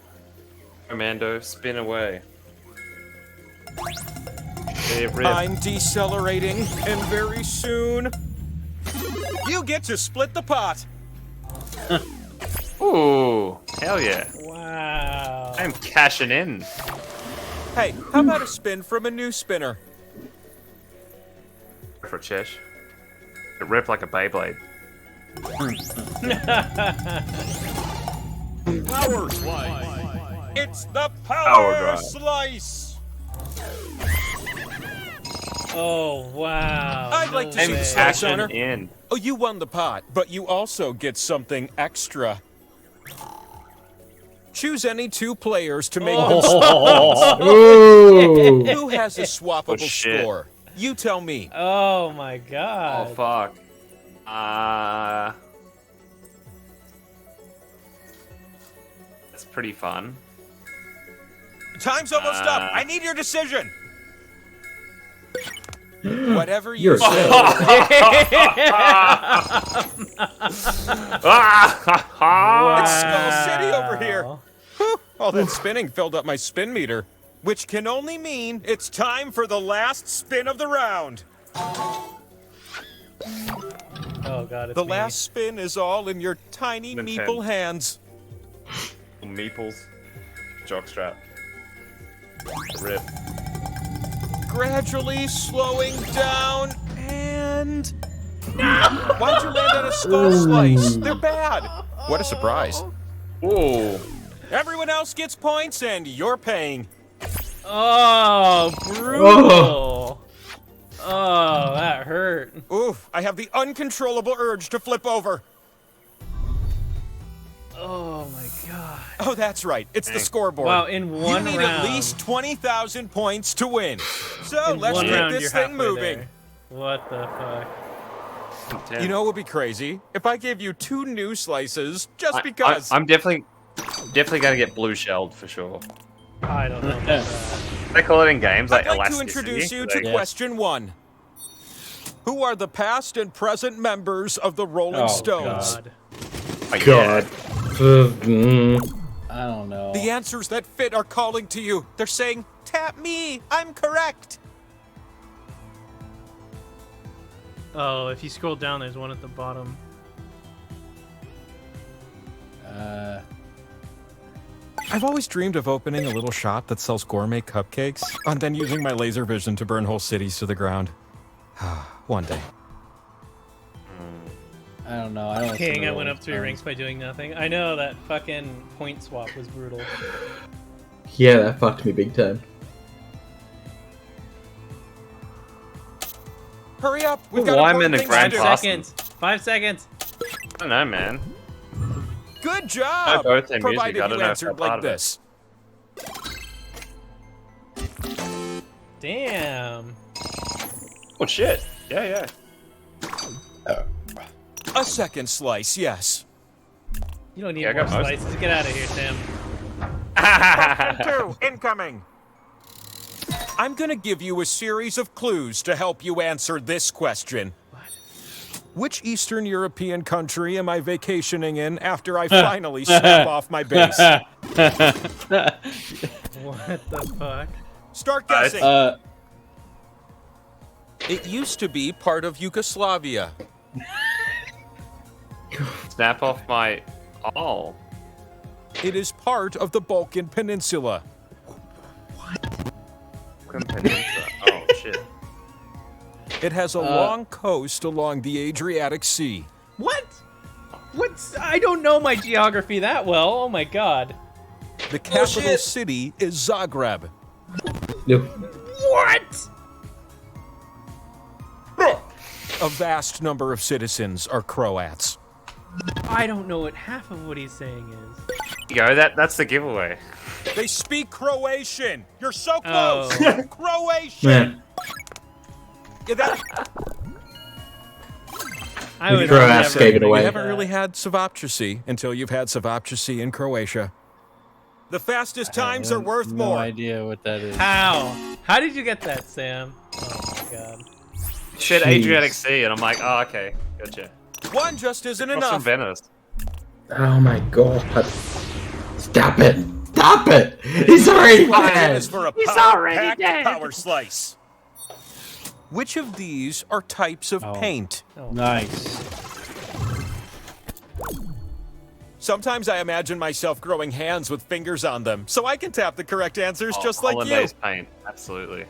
Commando, spin away. I'm decelerating, and very soon, you get to split the pot. Ooh, hell yeah. Wow. I'm cashing in. Hey, how about a spin from a new spinner? For Chesh. It ripped like a Beyblade. Power slice. It's the Power power drive. slice. Oh, wow. I'd like to No see the way. slice Cashing owner. in. Oh, you won the pot, but you also get something extra. Choose any two players to make them swap. Ooh. Who has a swappable shit. score? You tell me. Oh my god. Oh fuck. That's pretty fun. Time's almost up. I need your decision. Whatever you You're say. It's Skull City over here. Whew, all that spinning filled up my spin meter, which can only mean it's time for the last spin of the round. Oh god, it's The me. last spin is all in your tiny Nintendo. meeple hands. Meeples. Jockstrap. Rip. Gradually slowing down and... Why'd you land on a skull slice? They're bad. What a surprise. Ooh. Everyone else gets points and you're paying. Oh, brutal. Oh, that hurt. Oof, I have the uncontrollable urge to flip over. Oh my god. Oh, that's right. It's the scoreboard. Wow, in one You need round. at least 20,000 points to win. So In let's one get round, this you're thing halfway moving. there. What the fuck? You know what would be crazy? If I gave you 2 new slices just because. I'm definitely gonna get blue shelled for sure. I don't know about that. They call it in games like I'd like to elasticity. introduce you to Like- question 1. Who are the past and present members of the Rolling Stones? God. Oh, yeah. God. I don't know. The answers that fit are calling to you. They're saying, tap me, I'm correct. Oh, if you scroll down, there's one at the bottom. I've always dreamed of opening a little shop that sells gourmet cupcakes and then using my laser vision to burn whole cities to the ground. One day. I don't know. I don't. King, I went up 3 ranks by doing nothing. I know that fucking point swap was brutal. Yeah, that fucked me big time. Hurry up! We've Ooh, got I'm important in a things grand to do. 5 Awesome. seconds. 5 seconds. I don't know, man. Good job! both their music, Provided I don't you know if answered I'm part like of it. this. Damn. Oh shit. Yeah. A second slice, yes. You don't need Yeah, I more got most. slices. Get out of here, Sam. Question 2, incoming. I'm gonna give you a series of clues to help you answer this question. What? Which Eastern European country am I vacationing in after I finally snap off my base? What the fuck? Start guessing. Uh, It used to be part of Yugoslavia. Snap off my. Oh. It is part of the Balkan Peninsula. Peninsula. Oh shit. It has a long coast along the Adriatic Sea. What? What's? I don't know my geography that well. Oh my god. The capital city is Zagreb. Yep. What? A vast number of citizens are Croats. I don't know what half of what he's saying is. Yo, that's the giveaway. They speak Croatian. You're so close. Oh. Croatian. Man. Yeah, that, I would Croats never. gave it away. You haven't really had Savoptrasy until you've had Savoptrasy in Croatia. The fastest times are worth no more. idea what that is. How? How did you get that, Sam? Oh my god. Said Jeez. Adriatic Sea, and I'm like, oh, okay, gotcha. One just isn't Across from enough. Venice. Oh my god. Stop it. Stop it. He's already dead. Is for a He's already power-packed dead. power slice. Which of these are types of paint? Nice. Sometimes I imagine myself growing hands with fingers on them, so I can tap the correct answers just like you. Hollandaise paint, absolutely.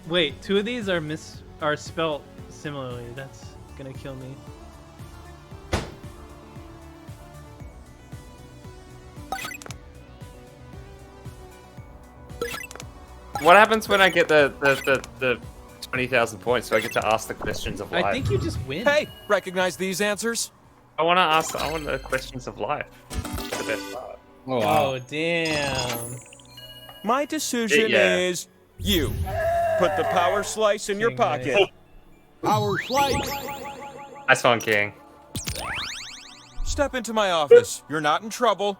Wait, two of these are spelt similarly. That's gonna kill me. What happens when I get the 20,000 points? Do I get to ask the questions of life? I think you just win. Hey, recognize these answers? I want the questions of life. That's the best part. Oh, wow. Oh damn. My decision Yeah. is you. Put the power slice in your King, pocket. right? Power slice. Nice one, King. Step into my office. You're not in trouble.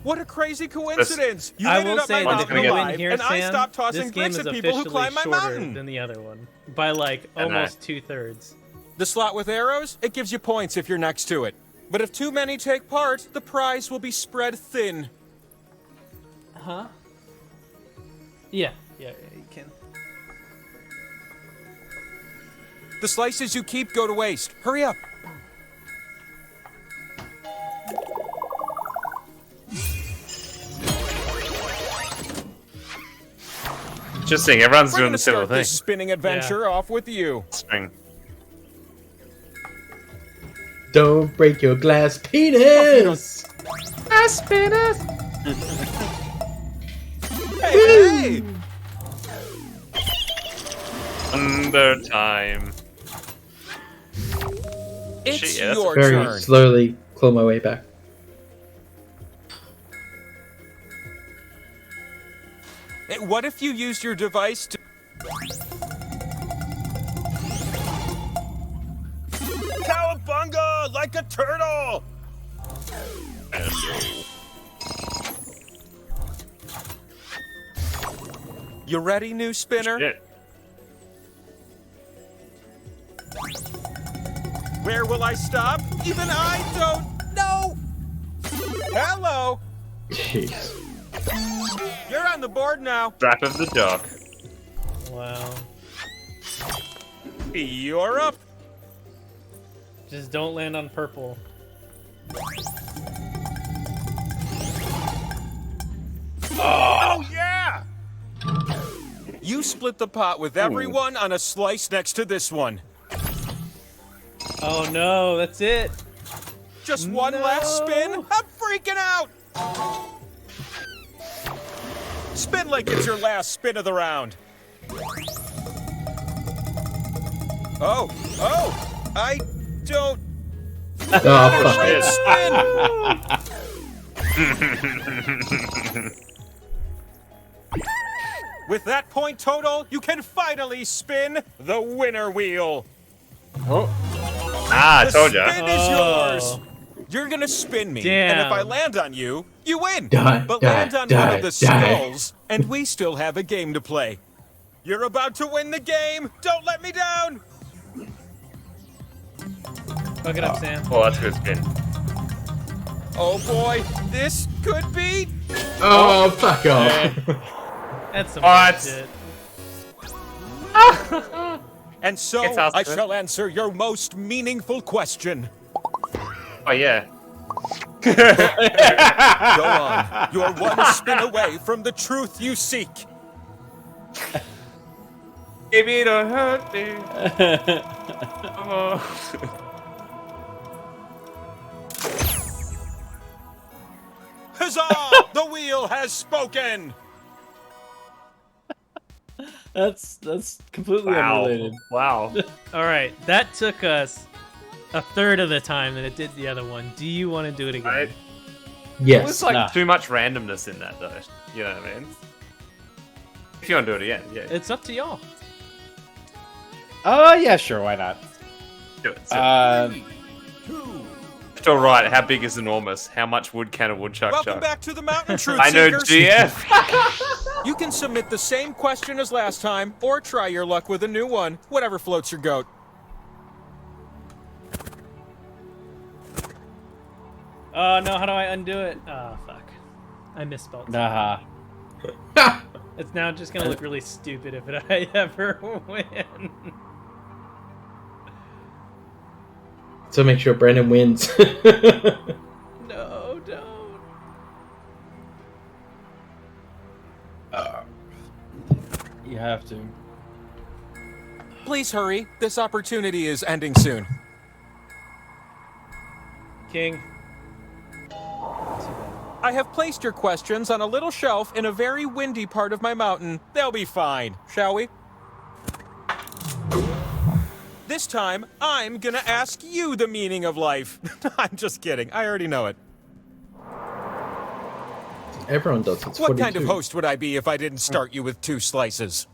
What a crazy coincidence! You I ended will up my say One's this mountain gonna game get- alive, here, and I Sam, stopped tossing this game bricks is at people who officially climb my shorter mountain. than the other one by like I know. almost 2/3. The slot with arrows, it gives you points if you're next to it. But if too many take part, the prize will be spread thin. Huh? Yeah, you can. The slices you keep go to waste. Hurry up. Interesting. Everyone's We're doing gonna the similar start thing. this spinning adventure off with you. String. Don't break your glass penis. Glass penis. Hey! Under time. It's Shit, yeah, that's your Very turn. slowly claw my way back. Hey, what if you used your device to... Cowabunga! Like a turtle! You ready, new spinner? Shit. Where will I stop? Even I don't know! Hello! Jeez. You're on the board now. Strap of the dog. Wow. You're up. Just don't land on purple. Oh, yeah! You split the pot with everyone on a slice next to this one. Oh no, that's it. Just one last spin? I'm freaking out! Spin like it's your last spin of the round. Oh, I don't... Oh, Great spin! With that point total, you can finally spin the winner wheel. Ah, I told The ya. spin is yours. You're gonna spin me, and if I Damn. land on you, you win. Die, but die, land on die, one of the die. skulls, and we still have a game to play. You're about to win the game. Don't let me down. Fuck it up, Sam. Oh, that's a good spin. Oh boy, this could be. oh, fuck off. That's some What? shit. And so It's awesome. I shall answer your most meaningful question. Oh yeah. Go on. You're one spin away from the truth you seek. Give me to hurt me. Oh. Huzzah! The wheel has spoken. That's completely Wow. unrelated. Wow. All right, that took us a third of the time that it did the other one. Do you want to do it again? It was Yes. like Nah. too much randomness in that though. You know what I mean? If you want to do it again, yeah. It's up to y'all. Oh, yeah, sure, why not? Do it. It's all right. How big is enormous? How much wood can a woodchuck chuck? Welcome back to the Mountain Truth I know, Seekers. GF. You can submit the same question as last time, or try your luck with a new one. Whatever floats your goat. Oh no, how do I undo it? Oh fuck. I misspelled. Nah. It's now just gonna look really stupid if I ever win. So make sure Brandon wins. No, don't. You have to. Please hurry. This opportunity is ending soon. King. I have placed your questions on a little shelf in a very windy part of my mountain. They'll be fine, shall we? This time, I'm gonna ask you the meaning of life. I'm just kidding. I already know it. Everyone does. It's What 42. kind of host would I be if I didn't start you with 2 slices?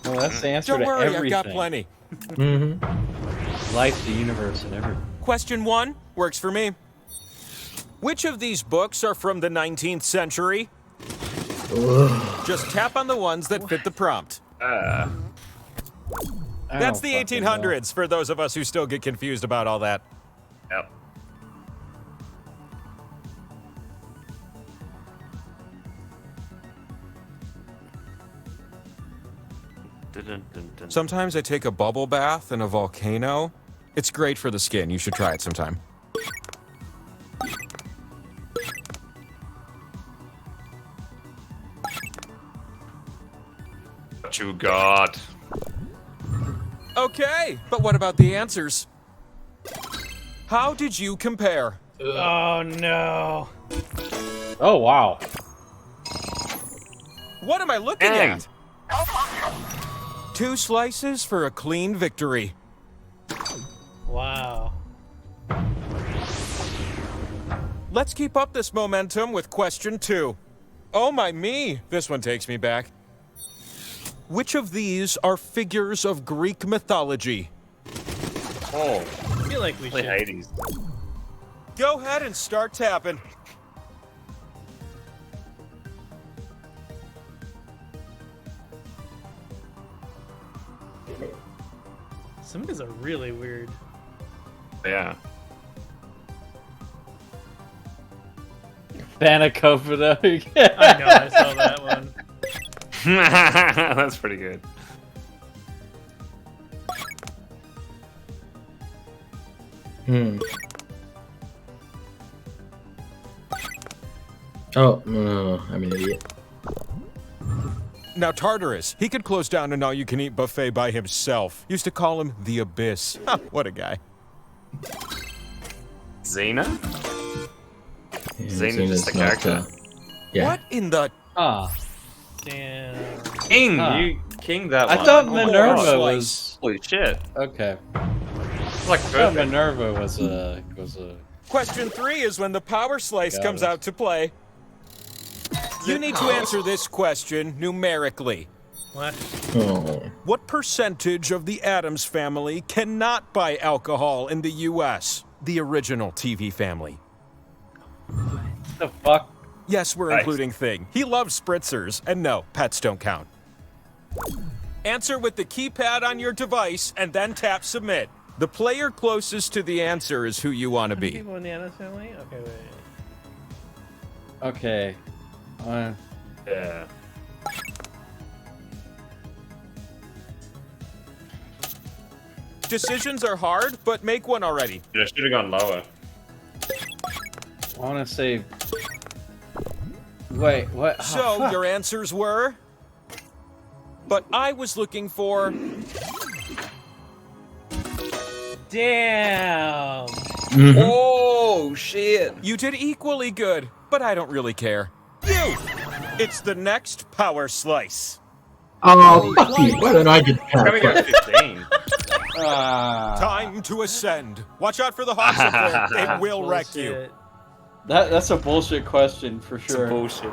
Well, that's the answer Don't to worry, everything. I've got plenty. Life, the universe, and everything. Question 1 works for me. Which of these books are from the 19th century? Just tap on the ones that fit the prompt. That's the 1800s for those of us who still get confused about all that. Yep. Sometimes I take a bubble bath in a volcano. It's great for the skin. You should try it sometime. What you got? Okay, but what about the answers? How did you compare? Oh no. Oh, wow. What am I looking at? 2 slices for a clean victory. Wow. Let's keep up this momentum with question 2. Oh my me, this one takes me back. Which of these are figures of Greek mythology? Oh, I feel like we play should. Hades. Go ahead and start tapping. Some of these are really weird. Yeah. Banacophoto. I know, I saw that one. That's pretty good. Oh, no, I'm an idiot. Now Tartarus, he could close down an all-you-can-eat buffet by himself. Used to call him the Abyss. What a guy. Xena? Yeah, Xena just a not, character. Yeah. What in the... Ah. Damn. King, Huh. you king that I one. thought Oh my Minerva God. was... Holy shit. Okay. It's like I thought perfect. Minerva was a... Question 3 is when the power slice Got comes it. out to play. You need to answer this question numerically. What? Oh. What percentage of the Addams family cannot buy alcohol in the U.S.? The original TV family. The fuck? Yes, we're Nice. including Thing. He loves spritzers, and no, pets don't count. Answer with the keypad on your device, and then tap submit. The player closest to the answer is who you want to be. People in the Addams family? Okay, wait. Okay. Yeah. Decisions are hard, but make one already. I should have gone lower. I want to say... Wait, what? Oh, So, fuck. your answers were? But I was looking for... Damn. Oh, shit. You did equally good, but I don't really care. You! It's the next power slice. Oh, fuck you. Why don't I get the Coming power? at 15. Time to ascend. Watch out for the hawks up there. They will wreck you. Bullshit. That's a bullshit question for It's sure. bullshit.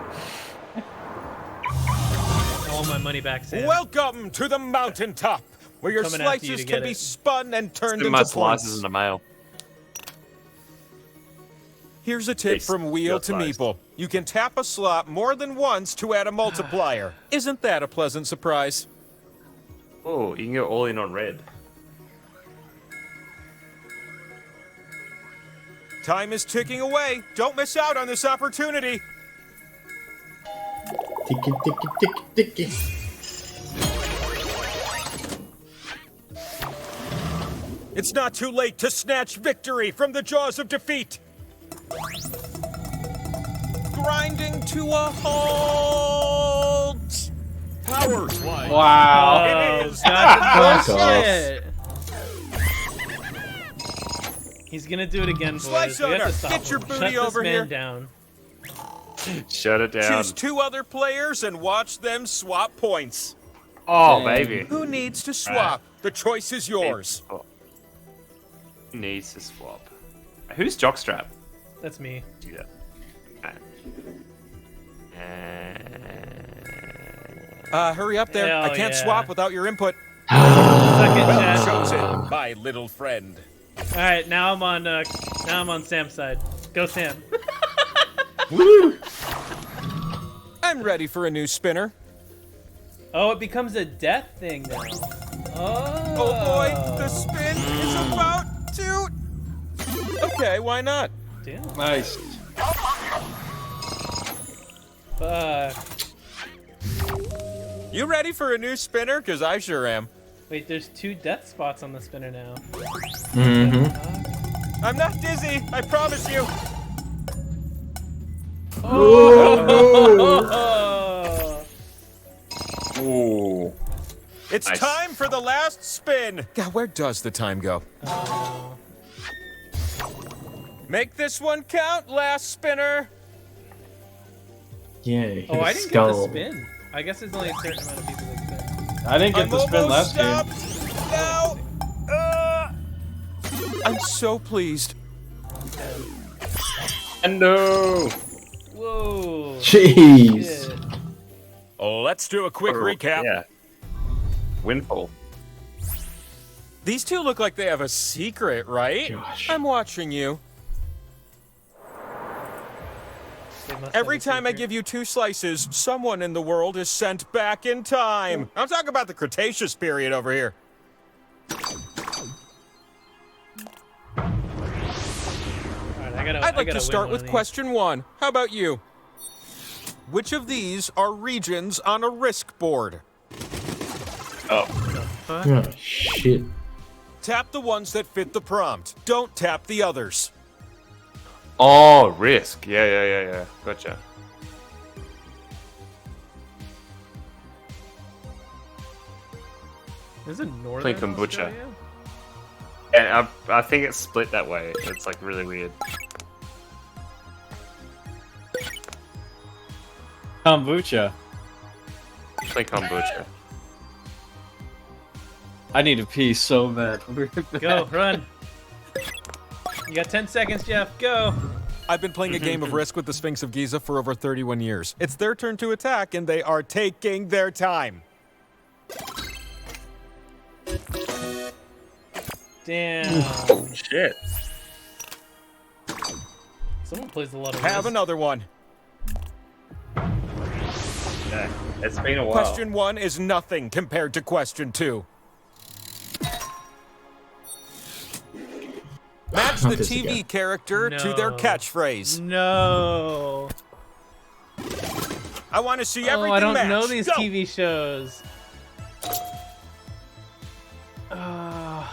want my money back, Sam. Welcome to the mountaintop, where your Coming after you slices to can get be it. spun and turned Send into my slices points. in the mail. Here's a tip from Wheel to sliced. Meeple. You can tap a slot more than once to add a multiplier. Isn't that a pleasant surprise? Oh, you can go all in on red. Time is ticking away. Don't miss out on this opportunity. Ticky, ticky, ticky, ticky. It's not too late to snatch victory from the jaws of defeat. Grinding to a halt. Power slide. Wow. It is. That's Fuck off. bullshit. He's gonna do it again, boys. Slice We have owner, to stop get your him. booty Shut this over man here. down. Shut it down. Choose 2 other players and watch them swap points. Oh, Dang. baby. Who needs to swap? The choice is yours. Needs to swap. Who's Jockstrap? That's me. Do that. Hurry up there. Hell I can't yeah. swap without your input. Suck it, Chad. Chosen, my little friend. All right, now I'm on Sam's side. Go, Sam. I'm ready for a new spinner. Oh, it becomes a death thing now. Oh. Oh boy, the spin is about to. Okay, why not? Damn. Nice. You ready for a new spinner? Because I sure am. Wait, there's 2 death spots on the spinner now. Mm-hmm. I'm not dizzy, I promise you. Oh. Ooh. It's Nice. time for the last spin. God, where does the time go? Make this one count, last spinner. Yeah. hit Oh, a I didn't skull. get the spin. I guess there's only a certain amount of people that spin. I didn't get I'm the spin almost last game. stopped. Now. I'm so pleased. And no. Whoa. Jeez. Shit. Let's do a quick recap. Yeah. Windfall. These 2 look like they have a secret, right? Gosh. I'm watching you. They must Every have a time I secret. give you 2 slices, someone in the world is sent back in time. I'm talking about the Cretaceous period over here. Alright, I'd like gotta to start win with one of question 1. How about you? Which of these are regions on a risk board? Oh. Oh, shit. Tap the ones that fit the prompt. Don't tap the others. Oh, risk. Yeah. Gotcha. these. Is it northern kombucha. Australia? Yeah, I think it's split that way. It's like really weird. Kombucha. Play kombucha. I need to pee so bad. Go, run. You got 10 seconds, Jeff. Go. I've been playing a game of Risk with the Sphinx of Giza for over 31 years. It's their turn to attack, and they are taking their time. Damn. Oh, shit. Someone plays a lot of Have Risk. another one. Yeah, it's been a while. Question 1 is nothing compared to question 2. Match the This TV again. character to their No. catchphrase. No. I want to see Oh, everything I don't match. know these Go. TV shows. Uh,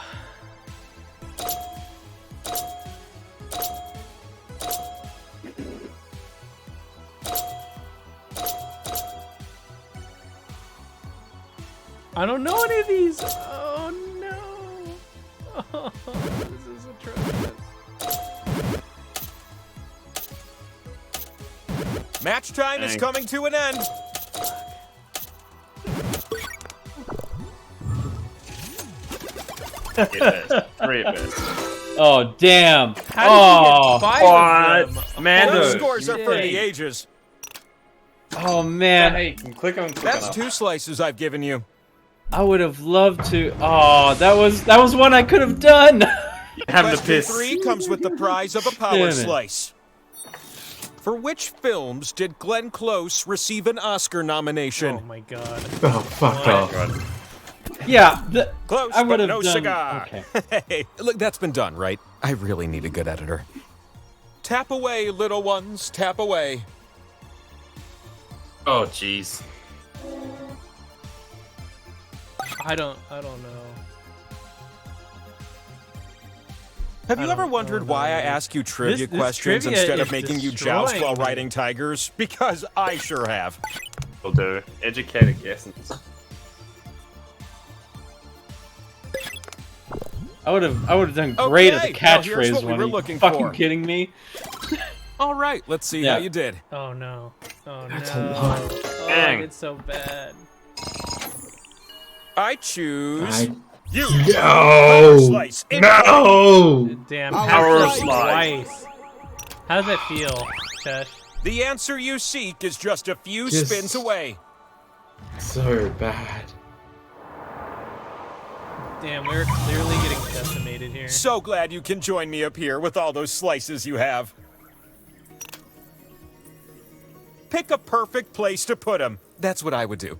I don't know any of these. Oh no. Oh, this is atrocious. Match time is Dang. coming to an end. Three of us. Oh, damn. How did you get 5 of What? them? Man, Those dude. scores are for the Shit. ages. Oh man, Hey, you can click on. That's 2 slices I've given you. I would have loved to. Oh, that was one I could have done. Have the Question piss. 3 comes with the prize of a power Damn it. slice. For which films did Glenn Close receive an Oscar nomination? Oh my god. Oh, fuck off. Yeah, Close, I would but have no done. cigar. Okay. Hey, look, that's been done, right? I really need a good editor. Tap away, little ones, tap away. Oh, jeez. I don't know. Have you I ever don't wondered know why I that. ask you trivia This questions trivia instead of is making you joust while destroying me. riding tigers? Because I sure have. Will do. Educated guesses. I would have done great Okay, at the now here's catchphrase what we one. were Are you looking fucking for. kidding me? All right, let's see Yeah. how you did. Oh no. Oh That's no. a lot. Oh, Dang. it's so bad. I choose you. No! Power slice. No! Damn. Power Power slide. twice. How does that feel, Chesh? The answer you seek is just a few Just- spins away. So bad. Damn, we're clearly getting decimated here. So glad you can join me up here with all those slices you have. Pick a perfect place to put them. That's what I would do.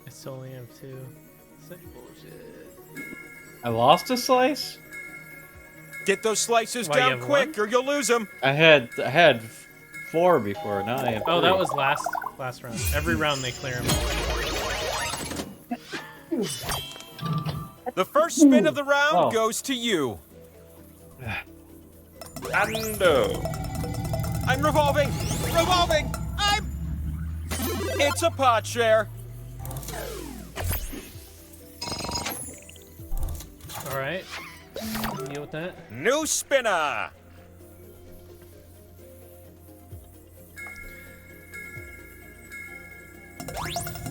I still only have 2. Such bullshit. I lost a slice. Get those slices Why, you down have quick or you'll lose them. I had 4 before. Now I have. Oh, 3. that was last round. Every round they clear them. The first spin of the round Oh. goes to you. Ando. I'm revolving. Revolving. It's a pot share. All right. Deal with that. New spinner.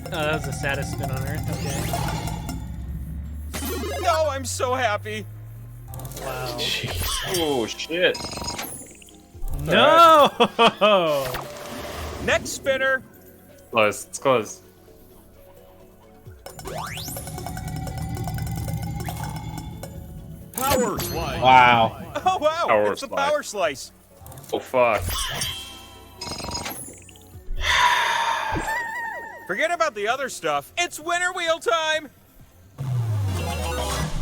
Oh, that was the saddest spin on Earth. Okay. No, I'm so happy. Wow. Oh, shit. No! Next spinner. Close. It's close. Power slide. Wow. Oh, wow. Power It's a slide. power slice. Oh, fuck. Forget about the other stuff. It's winner wheel time.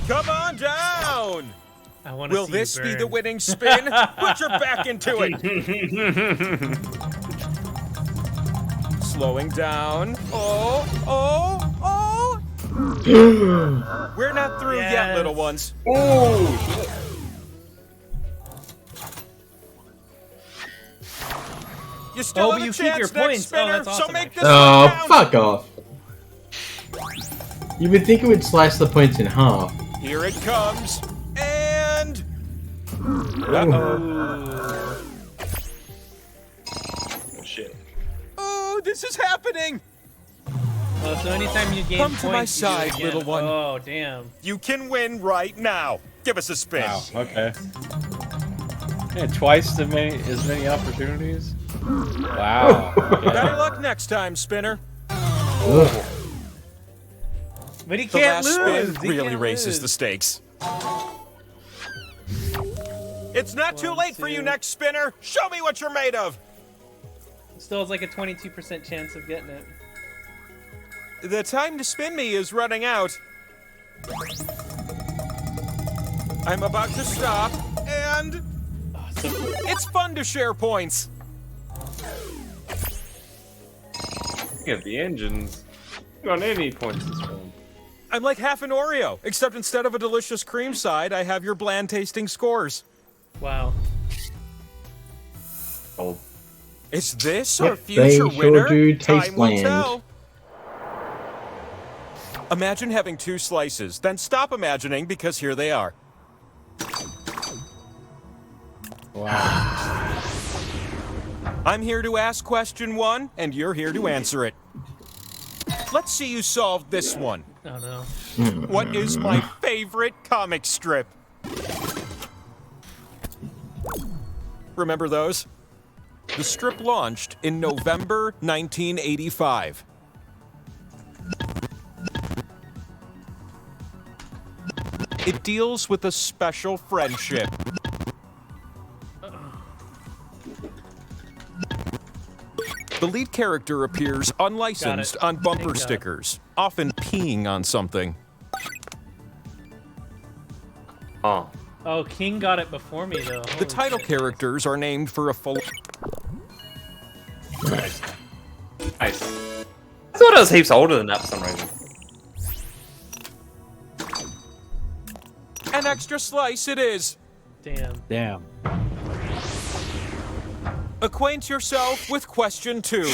Come on down. I want to Will see this you be burn. the winning spin? Put your back into it. Slowing down. Oh, oh, oh. We're not through yet, Yes. little ones. Oh, shit. You still Oh, have but a you keep chance your next points. Oh, spinner, that's so awesome, make this Oh, one count. fuck off. You would think it would slice the points in half. Here it comes. And Oh, shit. oh, this is happening. Oh, so anytime you gain Come points, to my you do it side, again. little one. Oh, damn. You can win right now. Give us a spin. Wow. Okay. Yeah, twice as many opportunities. Wow. Okay. Better luck next time, spinner. Ugh. But he The can't last lose. spin He really can't raises lose. the stakes. It's not too One, late for you, two. next spinner. Show me what you're made of. Still has like a 22% chance of getting it. The time to spin me is running out. I'm about to stop, and Oh, so cool. it's fun to share points. Yeah, the engines. You got any points this round? I'm like half an Oreo, except instead of a delicious cream side, I have your bland tasting scores. Wow. Oh, Is this our Yep, they future sure winner? do taste Time will bland. tell. Imagine having 2 slices, then stop imagining because here they are. Wow. I'm here to ask question 1, and you're here to answer it. Let's see you solve this one. Oh no. What is my favorite comic strip? Remember those? The strip launched in November 1985. It deals with a special friendship. The lead character appears unlicensed on bumper stickers, often peeing on something. Oh. Oh, King got it before me, though. The title characters are named for a full... Nice. Nice. I thought I was heaps older than that for some reason. An extra slice it is. Damn. Acquaint yourself with question 2.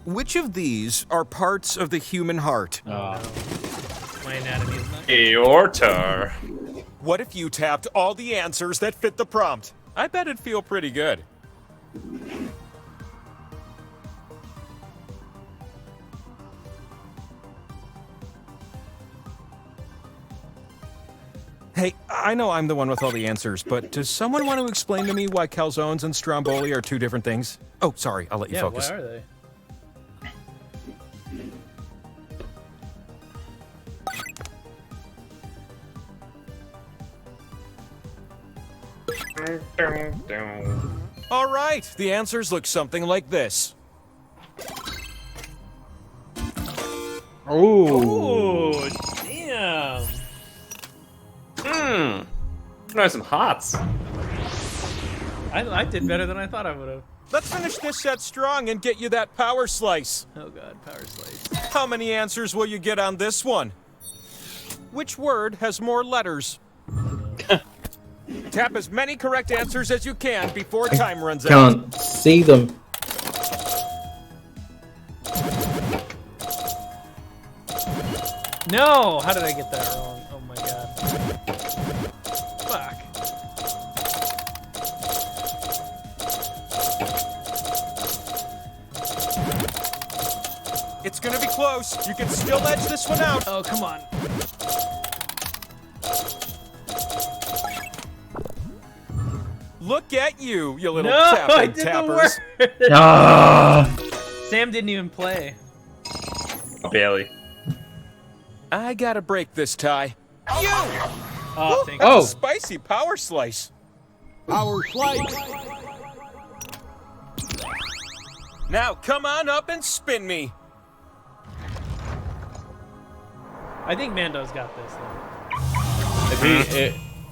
Which of these are parts of the human heart? My anatomy is not... Aorta. What if you tapped all the answers that fit the prompt? I bet it'd feel pretty good. Hey, I know I'm the one with all the answers, but does someone want to explain to me why calzones and stromboli are 2 different things? Oh, sorry, I'll let you focus. Why are they? All right, the answers look something like this. Oh, damn. Know some hearts. I did better than I thought I would have. Let's finish this set strong and get you that power slice. Oh god, power slice. How many answers will you get on this one? Which word has more letters? Tap as many correct answers as you can before time runs out. Can't see them. No! How did I get that wrong? Oh my god. Fuck. It's gonna be close. You can still edge this one out. Oh, come on. Look at you, you little No, tapping I did tappers. the word. Ah. Sam didn't even play. Barely. I gotta break this tie. You! Oh, thank That's you. a spicy power slice. Power slice. Now come on up and spin me. I think Mando's got this, though.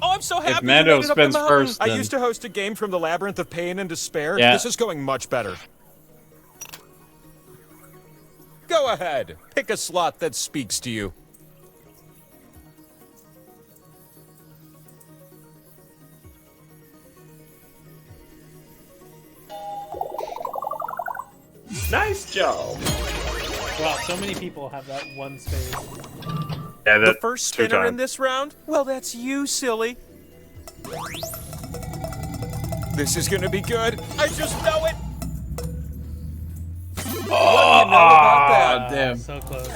Oh, I'm so happy If Mando you made it up the spins mountain. first, I then- used to host a game from the Labyrinth of Pain and Despair. Yeah. This is going much better. Go ahead. Pick a slot that speaks to you. Nice job. Wow, so many people have that one space. Yeah, The first spinner in this round? Well, that's you, silly. This is gonna be good. I just know it. What do you know about that? Damn. So close.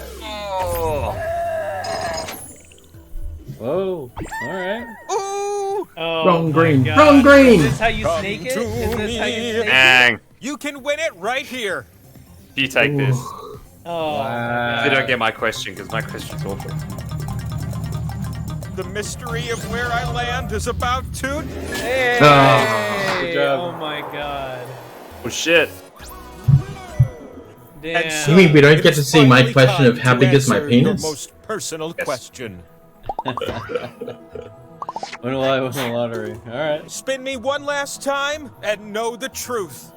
Whoa. Alright. Ooh! Oh, Wrong my green. God. Wrong green. Is this how you Come snake it? to Is this how you me. snake it? Dang. You can win it right here. You take this. Oh, They don't get my question because my question's awful. The mystery of where I land is about to... Hey! Oh. Good job. Oh my god. Oh shit. Damn. You mean we don't It get to is see my finally question of time how to big is my answer penis? Your most personal question. When will I win the lottery? Alright. Spin me one last time and know the truth.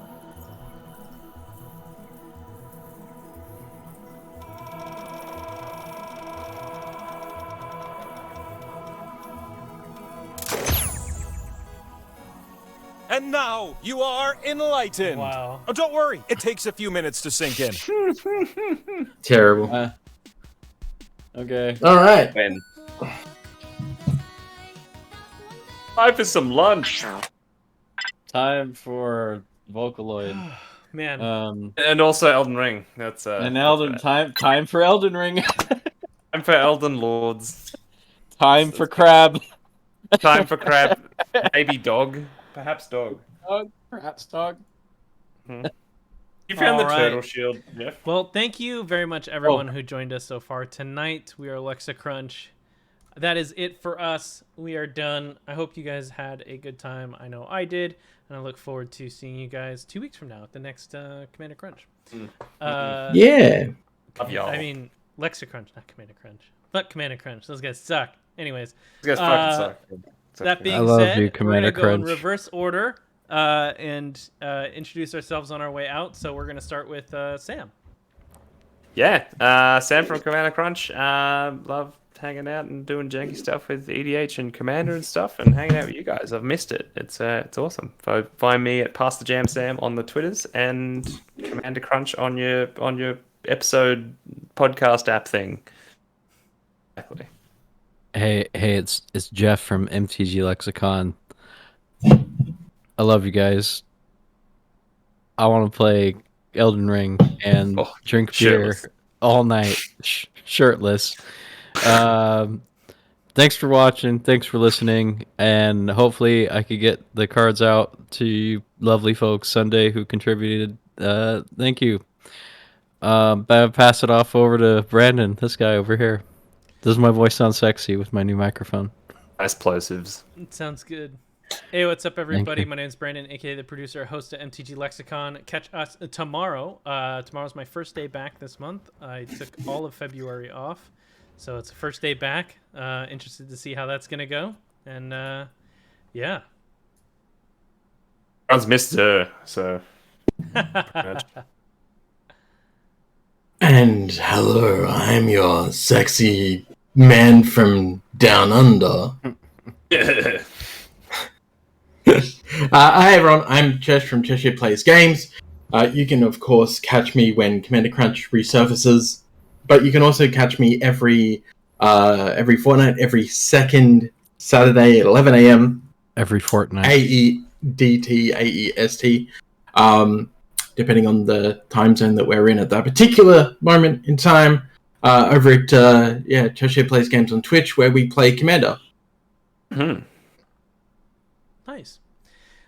And now you are enlightened. Wow. Oh, don't worry. It takes a few minutes to sink in. Terrible. Okay. All right. When? Time for some lunch. Time for Vocaloid. Man. And also Elden Ring. That's And Elden time for Elden Ring. Time for Elden Lords. Time for Crab. Time for crab. Baby dog. Perhaps dog. Dog, perhaps dog. You found the All right. turtle shield, Jeff. Well, thank you very much, everyone who joined us so far tonight. We are Lexacrunch. That is it for us. We are done. I hope you guys had a good time. I know I did, and I look forward to seeing you guys 2 weeks from now at the next Commander Crunch. Yeah. Love y'all. I mean, Lexacrunch, not Commander Crunch. Fuck Commander Crunch. Those guys suck. Anyways, These guys fucking suck. that being I love said, you, Commander we're gonna go in Crunch. reverse order and introduce ourselves on our way out. So we're gonna start with Sam. Yeah, Sam from Commander Crunch. Love hanging out and doing janky stuff with EDH and Commander and stuff, and hanging out with you guys. I've missed it. It's awesome. Find me at Past the Jam Sam on the Twitters and Commander Crunch on your episode podcast app thing. Exactly. Hey, it's Jeff from MTGLexicon. I love you guys. I want to play Elden Ring and drink beer shirtless. all night, shirtless. Thanks for watching. Thanks for listening. And hopefully I could get the cards out to you lovely folks Sunday who contributed. Thank you. I'll pass it off over to Brandon, this guy over here. Does my voice sound sexy with my new microphone? Nice plosives. It sounds good. Hey, what's up, everybody? you. My name's Brandon, aka the producer, host of MTG Lexicon. Catch us tomorrow. Tomorrow's my first day back this month. I took all of February off, so it's the first day back. Interested to see how that's gonna go, and yeah. Everyone's missed her, so. And hello, I'm your sexy man from down under. Hi everyone, I'm Chesh from Cheshire Plays Games. You can of course catch me when Commander Crunch resurfaces, but you can also catch me every fortnight, every second Saturday at 11 a.m. Every fortnight. AEDT, AEST, depending on the time zone that we're in at that particular moment in time. Over at Cheshire Plays Games on Twitch, where we play Commander. Nice.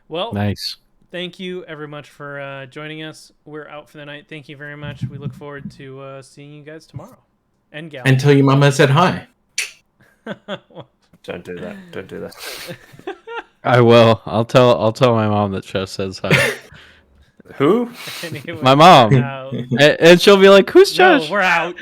Well, Nice. Thank you very much for joining us. We're out for the night. Thank you very much. We look forward to seeing you guys tomorrow. And gal. And tell your mama I said hi. Don't do that. Don't do that. I will. I'll tell my mom that Chesh says hi. Who? Anyway, My mom. we're out. And she'll be like, "Who's No, Chesh?" we're out.